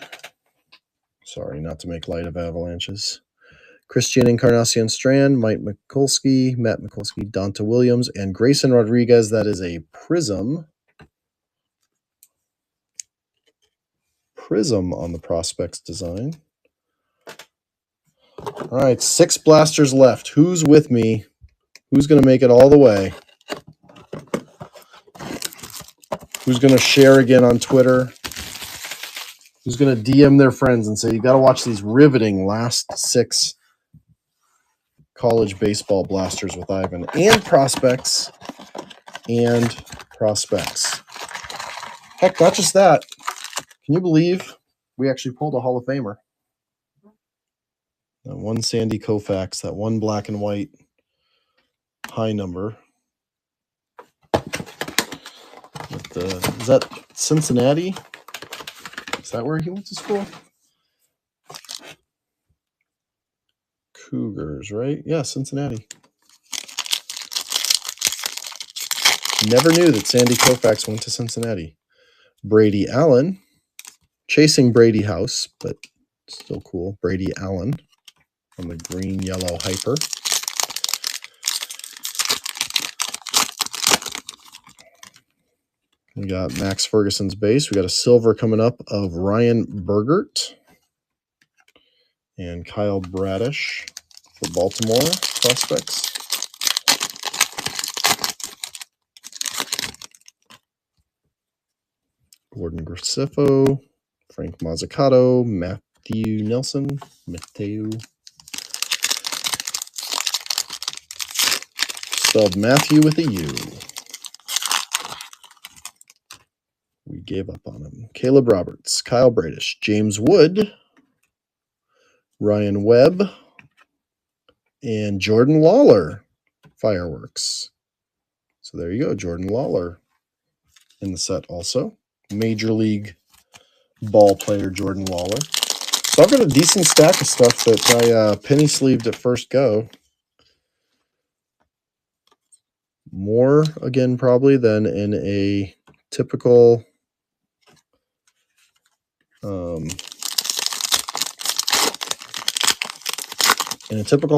S1: Sorry, not to make light of avalanches. Christian Encarnacion Strand, Matt Mikulski, Donta Williams, and Grayson Rodriguez. That is a prism. Prism on the prospects design. All right, 6 blasters left. Who's with me? Who's going to make it all the way? Who's going to share again on Twitter? Who's going to DM their friends and say, you got to watch these riveting last 6 college baseball blasters with Ivan and prospects. Heck, not just that. Can you believe we actually pulled a Hall of Famer? That one Sandy Koufax, that one black and white high number. With is that Cincinnati? Is that where he went to school? Cougars, right? Yeah, Cincinnati. Never knew that Sandy Koufax went to Cincinnati. Brady Allen. Chasing Brady House, but still cool. Brady Allen on the green-yellow hyper. We got Max Ferguson's base. We got a silver coming up of Ryan Bergert and Kyle Bradish for Baltimore prospects. Gordon Graceffo, Frank Mazzucato, Matthew Nelson, spelled Matthew with a U. We gave up on him. Caleb Roberts, Kyle Bradish, James Wood, Ryan Webb, and Jordan Lawler, Fireworks. So there you go, Jordan Lawler in the set also. Major League ball player Jordan Lawler. So I've got a decent stack of stuff that I penny sleeved at first go. More, again, probably than in a typical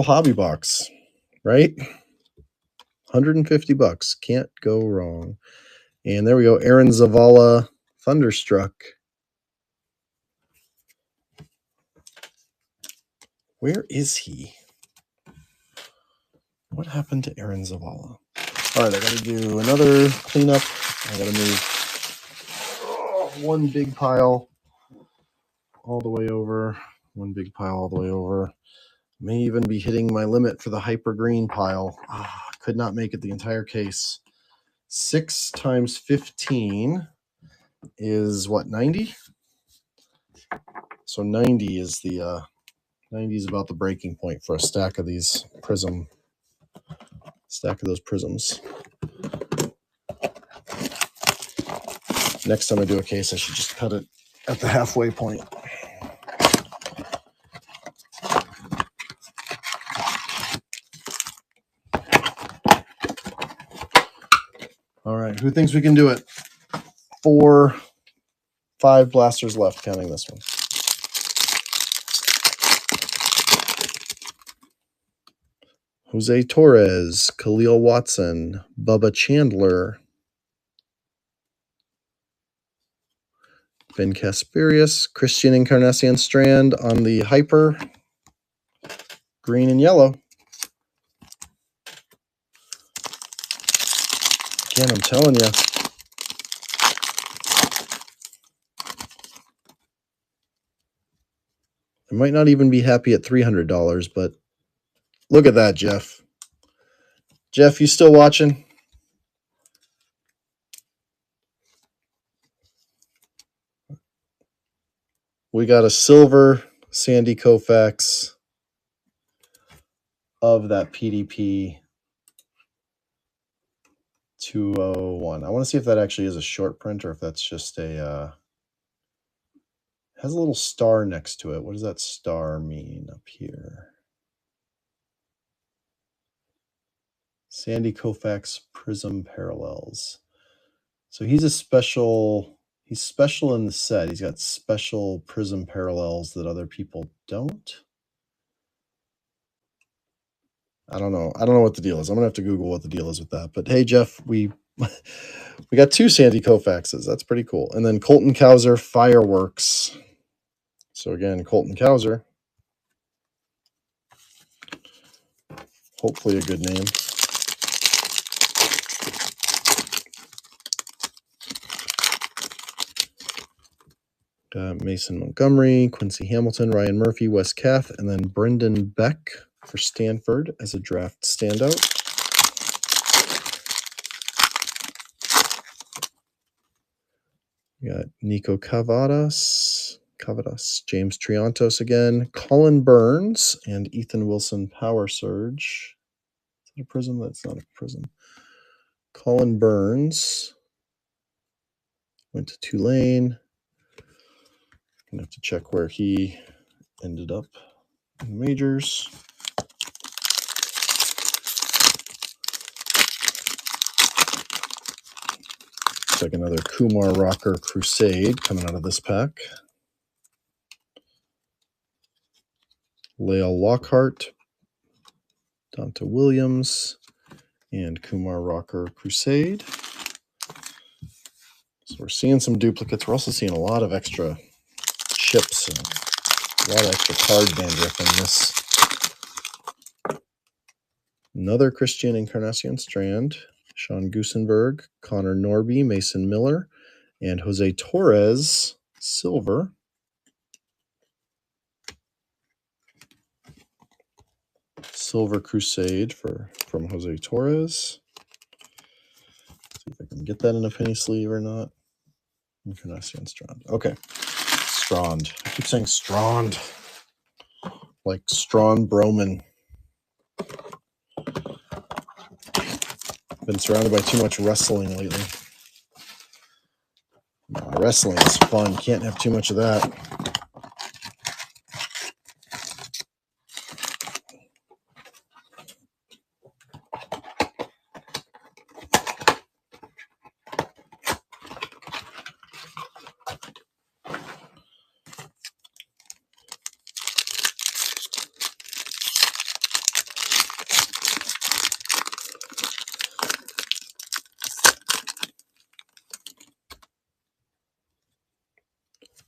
S1: hobby box, right? $150. Can't go wrong. And there we go. Aaron Zavala, Thunderstruck. Where is he? What happened to Aaron Zavala? All right, I got to do another cleanup. I got to move one big pile all the way over. One big pile all the way over. May even be hitting my limit for the hyper green pile. Could not make it the entire case. 6 times 15 is what, 90? So 90 is the 90 is about the breaking point for a stack of these prisms. Next time I do a case, I should just cut it at the halfway point. All right, who thinks we can do it? 5 blasters left, counting this one. Jose Torres, Khalil Watson, Bubba Chandler, Ben Casperius, Christian Encarnacion Strand on the hyper, green and yellow. Again, I'm telling you. I might not even be happy at $300, but look at that, Jeff. Jeff, you still watching? We got a silver Sandy Koufax of that PDP 201. I want to see if that actually is a short print or if that's just a has a little star next to it. What does that star mean up here? Sandy Koufax Prism Parallels. So he's special in the set. He's got special prism parallels that other people don't. I don't know what the deal is. I'm gonna have to Google what the deal is with that. But hey, Jeff, we got 2 Sandy Koufaxes. That's pretty cool. And then Colton Cowser Fireworks. So again, Colton Cowser. Hopefully a good name. Mason Montgomery, Quincy Hamilton, Ryan Murphy, Wes Kath, and then Brendan Beck for Stanford as a draft standout. We got Nico Cavadas, James Triantos again, Colin Burns, and Ethan Wilson Power Surge. Is that a prism? That's not a prism. Colin Burns Went to Tulane. Gonna have to check where he ended up in majors. Looks like another Kumar Rocker Crusade coming out of this pack. Lael Lockhart, Donta Williams, and Kumar Rocker Crusade. So we're seeing some duplicates. We're also seeing a lot of extra chips and a lot of extra card bandwidth in this. Another Christian Encarnacion Strand, Sean Gusenberg, Connor Norby, Mason Miller, and Jose Torres, silver. Silver Crusade from Jose Torres. See if I can get that in a penny sleeve or not. Encarnacion Strand. Okay. Strand. I keep saying Strand. Like Strawn Broman. Been surrounded by too much wrestling lately. Wrestling is fun. Can't have too much of that.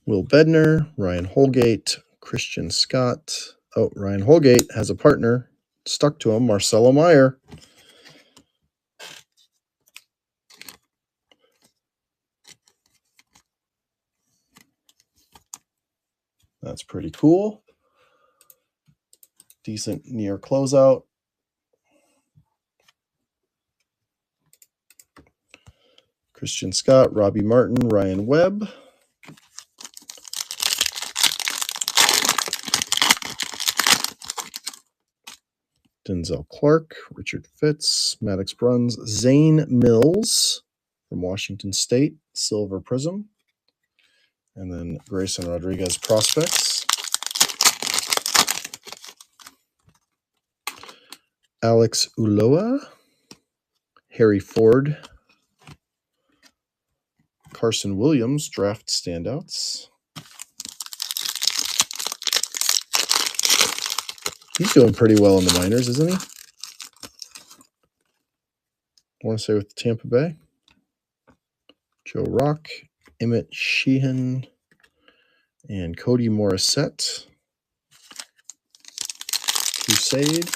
S1: Will Bednar, Ryan Holgate, Christian Scott. Oh, Ryan Holgate has a partner stuck to him, Marcelo Meyer. That's pretty cool. Decent near closeout. Christian Scott, Robbie Martin, Ryan Webb. Denzel Clark, Richard Fitz, Maddox Bruns, Zane Mills from Washington State, Silver Prism. And then Grayson Rodriguez Prospects. Alex Ulloa, Harry Ford, Carson Williams, Draft Standouts. He's doing pretty well in the minors, isn't he? I want to say with Tampa Bay. Joe Rock, Emmett Sheehan, and Cody Morissette. Crusade.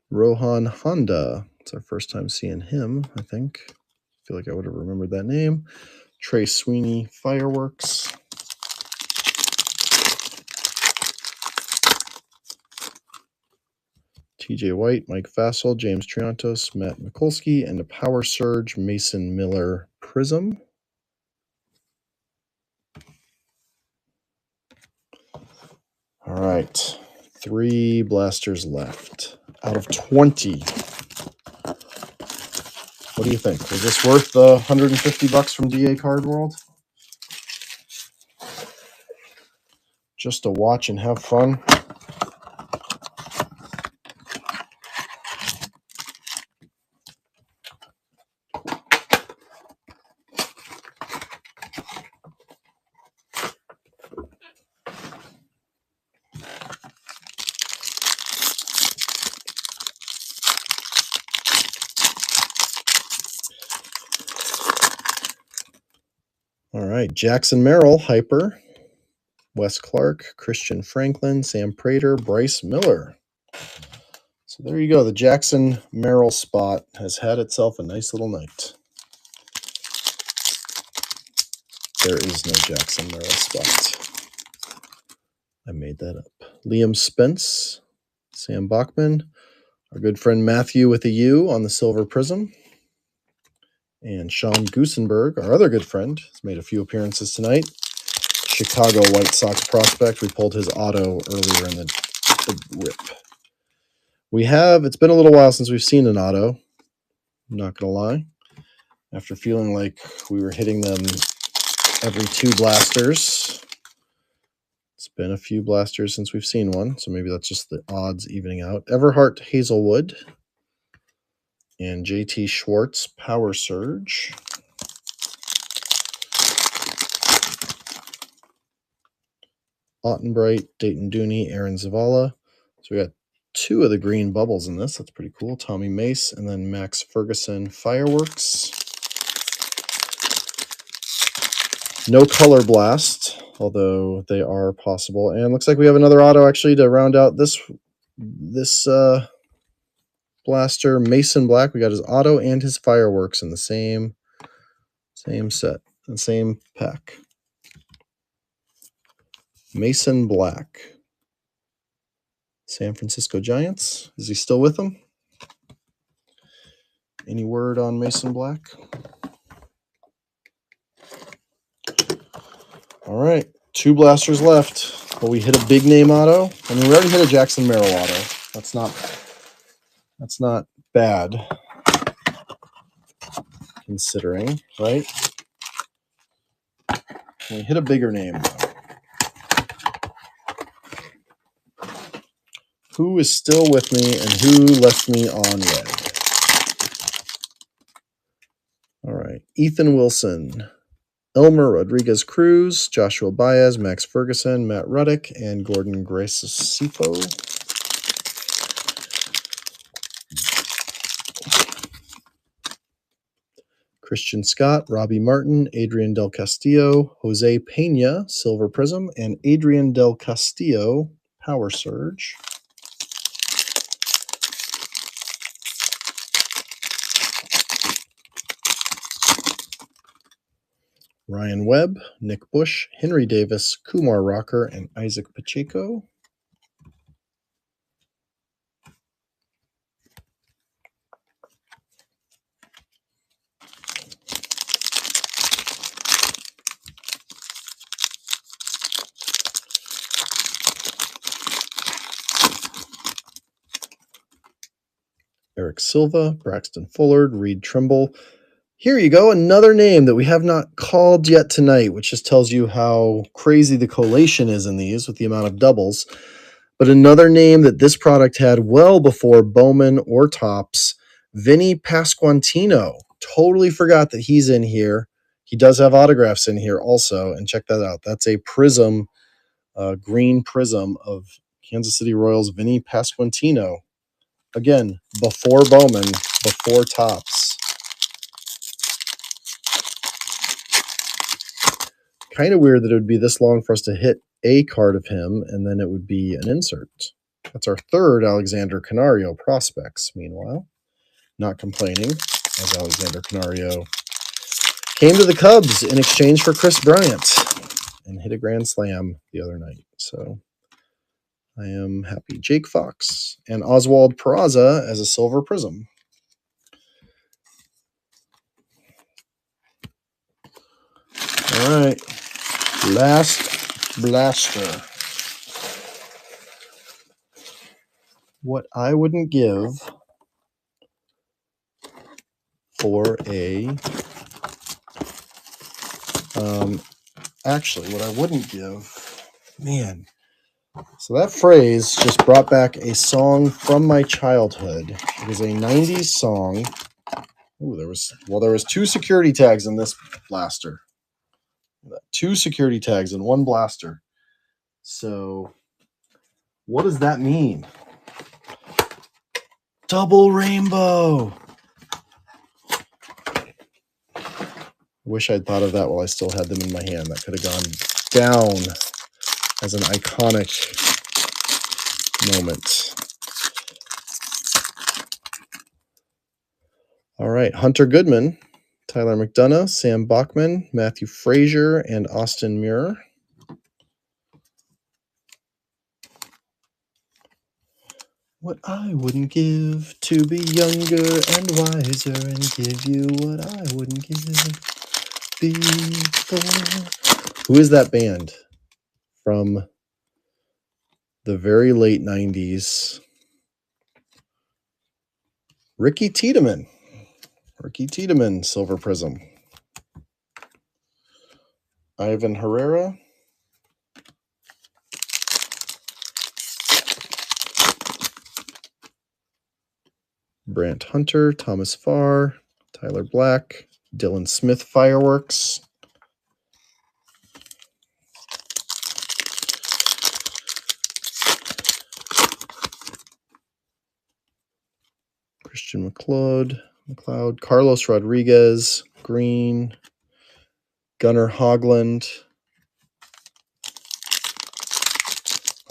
S1: Rohan Honda. It's our first time seeing him, I think. I feel like I would have remembered that name. Trey Sweeney, Fireworks. TJ White, Mike Fassel, James Triantos, Matt Mikulski, and a Power Surge, Mason Miller Prism. All right, 3 blasters left out of 20. What do you think? Was this worth the $150 from DA Card World? Just to watch and have fun? All right, Jackson Merrill, Hyper, Wes Clark, Christian Franklin, Sam Prater, Bryce Miller. So there you go. The Jackson Merrill spot has had itself a nice little night. There is no Jackson Merrill spot. I made that up. Liam Spence, Sam Bachman, our good friend Matthew with a U on the Silver Prism. And Sean Gusenberg, our other good friend, has made a few appearances tonight. Chicago White Sox prospect. We pulled his auto earlier in the rip. It's been a little while since we've seen an auto. I'm not going to lie. After feeling like we were hitting them every 2 blasters. It's been a few blasters since we've seen one, so maybe that's just the odds evening out. Everhart Hazelwood and JT Schwartz Power Surge. Ottenbright, Dayton Dooney, Aaron Zavala. So we got 2 of the green bubbles in this. That's pretty cool. Tommy Mace and then Max Ferguson Fireworks. No Color Blast, although they are possible. And looks like we have another auto actually to round out this blaster. Mason Black. We got his auto and his fireworks in the same set, the same pack. Mason Black. San Francisco Giants. Is he still with them? Any word on Mason Black? All right, 2 blasters left. Will we hit a big name auto? I mean, we already hit a Jackson Merrill auto. That's not bad, considering, right? Can we hit a bigger name? Who is still with me and who left me on red? All right, Ethan Wilson, Elmer Rodriguez Cruz, Joshua Baez, Max Ferguson, Matt Ruddick, and Gordon Gracefo. Christian Scott, Robbie Martin, Adrian Del Castillo, Jose Pena, Silver Prism, and Adrian Del Castillo, Power Surge. Ryan Webb, Nick Bush, Henry Davis, Kumar Rocker, and Isaac Pacheco. Eric Silva, Braxton Fullard, Reed Trimble. Here you go, another name that we have not called yet tonight, which just tells you how crazy the collation is in these with the amount of doubles. But another name that this product had well before Bowman or Topps, Vinny Pasquantino. Totally forgot that he's in here. He does have autographs in here also, and check that out. That's a prism, green prism of Kansas City Royals Vinny Pasquantino. Again, before Bowman, before Topps. Kind of weird that it would be this long for us to hit a card of him, and then it would be an insert. That's our 3rd Alexander Canario prospects, meanwhile. Not complaining, as Alexander Canario came to the Cubs in exchange for Chris Bryant and hit a grand slam the other night. So I am happy. Jake Fox and Oswald Peraza as a Silver Prism. All right. Last blaster. What I wouldn't give for a actually what I wouldn't give, man. So that phrase just brought back a song from my childhood. It was a 90s song. Ooh, there was 2 security tags in this blaster. 2 security tags in 1 blaster. So what does that mean? Double rainbow. Wish I'd thought of that while I still had them in my hand. That could have gone down as an iconic moment. All right, Hunter Goodman, Tyler McDonough, Sam Bachman, Matthew Frazier, and Austin Muir. What I wouldn't give to be younger and wiser and give you what I wouldn't give before. Who is that band from the very late 90s? Ricky Tiedemann. Ricky Tiedemann, Silver Prism. Ivan Herrera. Brant Hunter, Thomas Farr, Tyler Black, Dylan Smith Fireworks. Christian McLeod, Carlos Rodriguez, Green, Gunnar Hogland.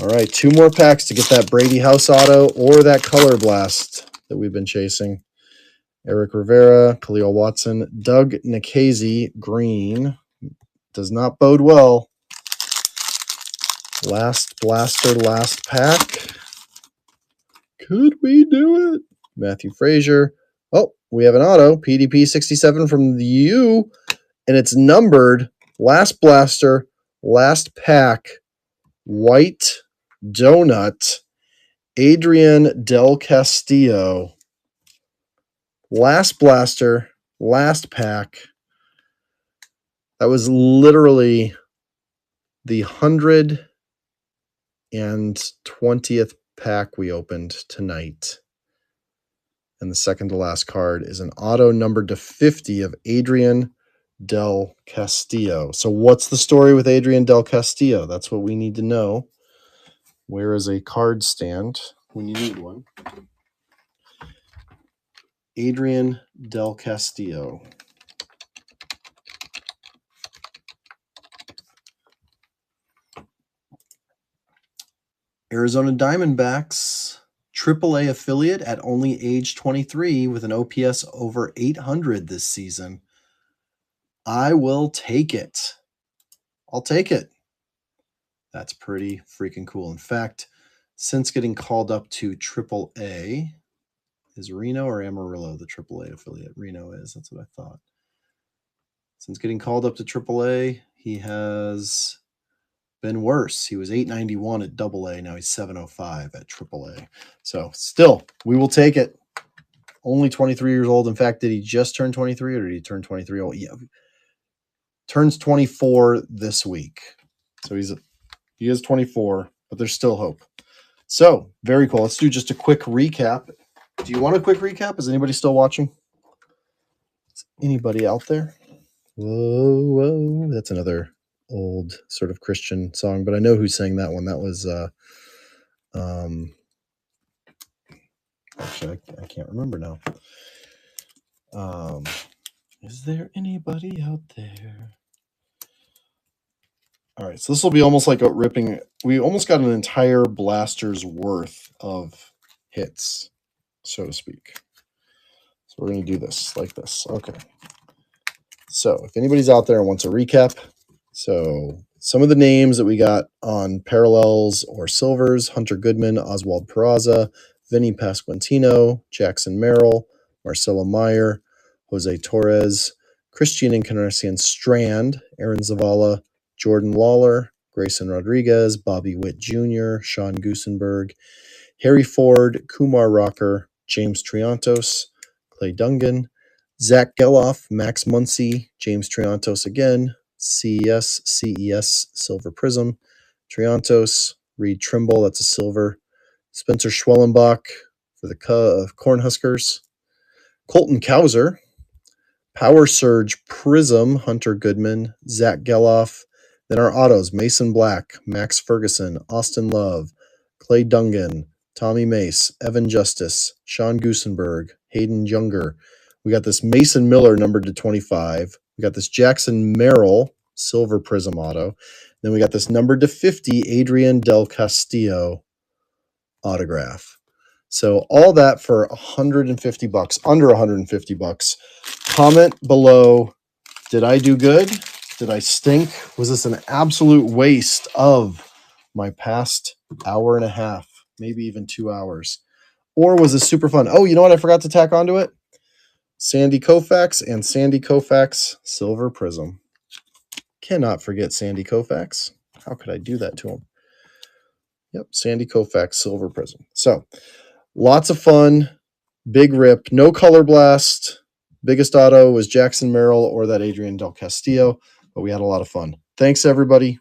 S1: All right, 2 more packs to get that Brady House auto or that Color Blast that we've been chasing. Eric Rivera, Khalil Watson, Doug Nikhazy, Green. Does not bode well. Last blaster, last pack. Could we do it? Matthew Frazier. Oh, we have an auto. PDP 67 from the U. And it's numbered. Last blaster, last pack. White donut. Adrian Del Castillo. Last blaster, last pack. That was literally the 120th pack we opened tonight. And the second to last card is an auto numbered to 50 of Adrian Del Castillo. So what's the story with Adrian Del Castillo? That's what we need to know. Where is a card stand when you need one? Adrian Del Castillo. Arizona Diamondbacks, AAA affiliate at only age 23 with an OPS over 800 this season. I will take it. I'll take it. That's pretty freaking cool. In fact, since getting called up to AAA, is Reno or Amarillo the AAA affiliate? Reno is. That's what I thought. Since getting called up to AAA, he has been worse. He was 891 at AA. Now he's 705 at AAA. So still, we will take it. Only 23 years old. In fact, did he just turn 23 or did he turn 23? Oh, yeah. Turns 24 this week. So he is 24, but there's still hope. So very cool. Let's do just a quick recap. Do you want a quick recap? Is anybody still watching? Is anybody out there? Whoa, whoa. That's another old sort of Christian song, but I know who sang that one. That was actually I can't remember now. Is there anybody out there? All right, so this will be almost like a ripping. We almost got an entire blaster's worth of hits, so to speak. So we're going to do this like this. Okay. So if anybody's out there and wants a recap, so some of the names that we got on parallels or silvers: Hunter Goodman, Oswald Peraza, Vinny Pasquantino, Jackson Merrill, Marcelo Meyer, Jose Torres, Christian Encarnacion Strand, Aaron Zavala, Jordan Lawler, Grayson Rodriguez, Bobby Witt Jr., Sean Goosenberg, Harry Ford, Kumar Rocker, James Triantos, Clay Dungan, Zach Geloff, Max Muncy, James Triantos again, CES, Silver Prism, Triantos, Reed Trimble, that's a silver, Spencer Schwellenbach for the Cornhuskers, Colton Cowser, Power Surge Prism, Hunter Goodman, Zach Geloff. Then our autos: Mason Black, Max Ferguson, Austin Love, Clay Dungan, Tommy Mace, Evan Justice, Sean Goosenberg, Hayden Younger. We got this Mason Miller numbered to 25. We got this Jackson Merrill Silver Prism auto. Then we got this numbered to 50 Adrian Del Castillo autograph. So all that for $150, under $150. Comment below, did I do good? Did I stink? Was this an absolute waste of my past hour and a half, maybe even 2 hours? Or was this super fun? Oh, you know what I forgot to tack onto it? Sandy Koufax and Sandy Koufax Silver Prism. Cannot forget Sandy Koufax. How could I do that to him? Yep, Sandy Koufax Silver Prism. So lots of fun. Big rip. No color blast. Biggest auto was Jackson Merrill or that Adrian Del Castillo, but we had a lot of fun. Thanks, everybody.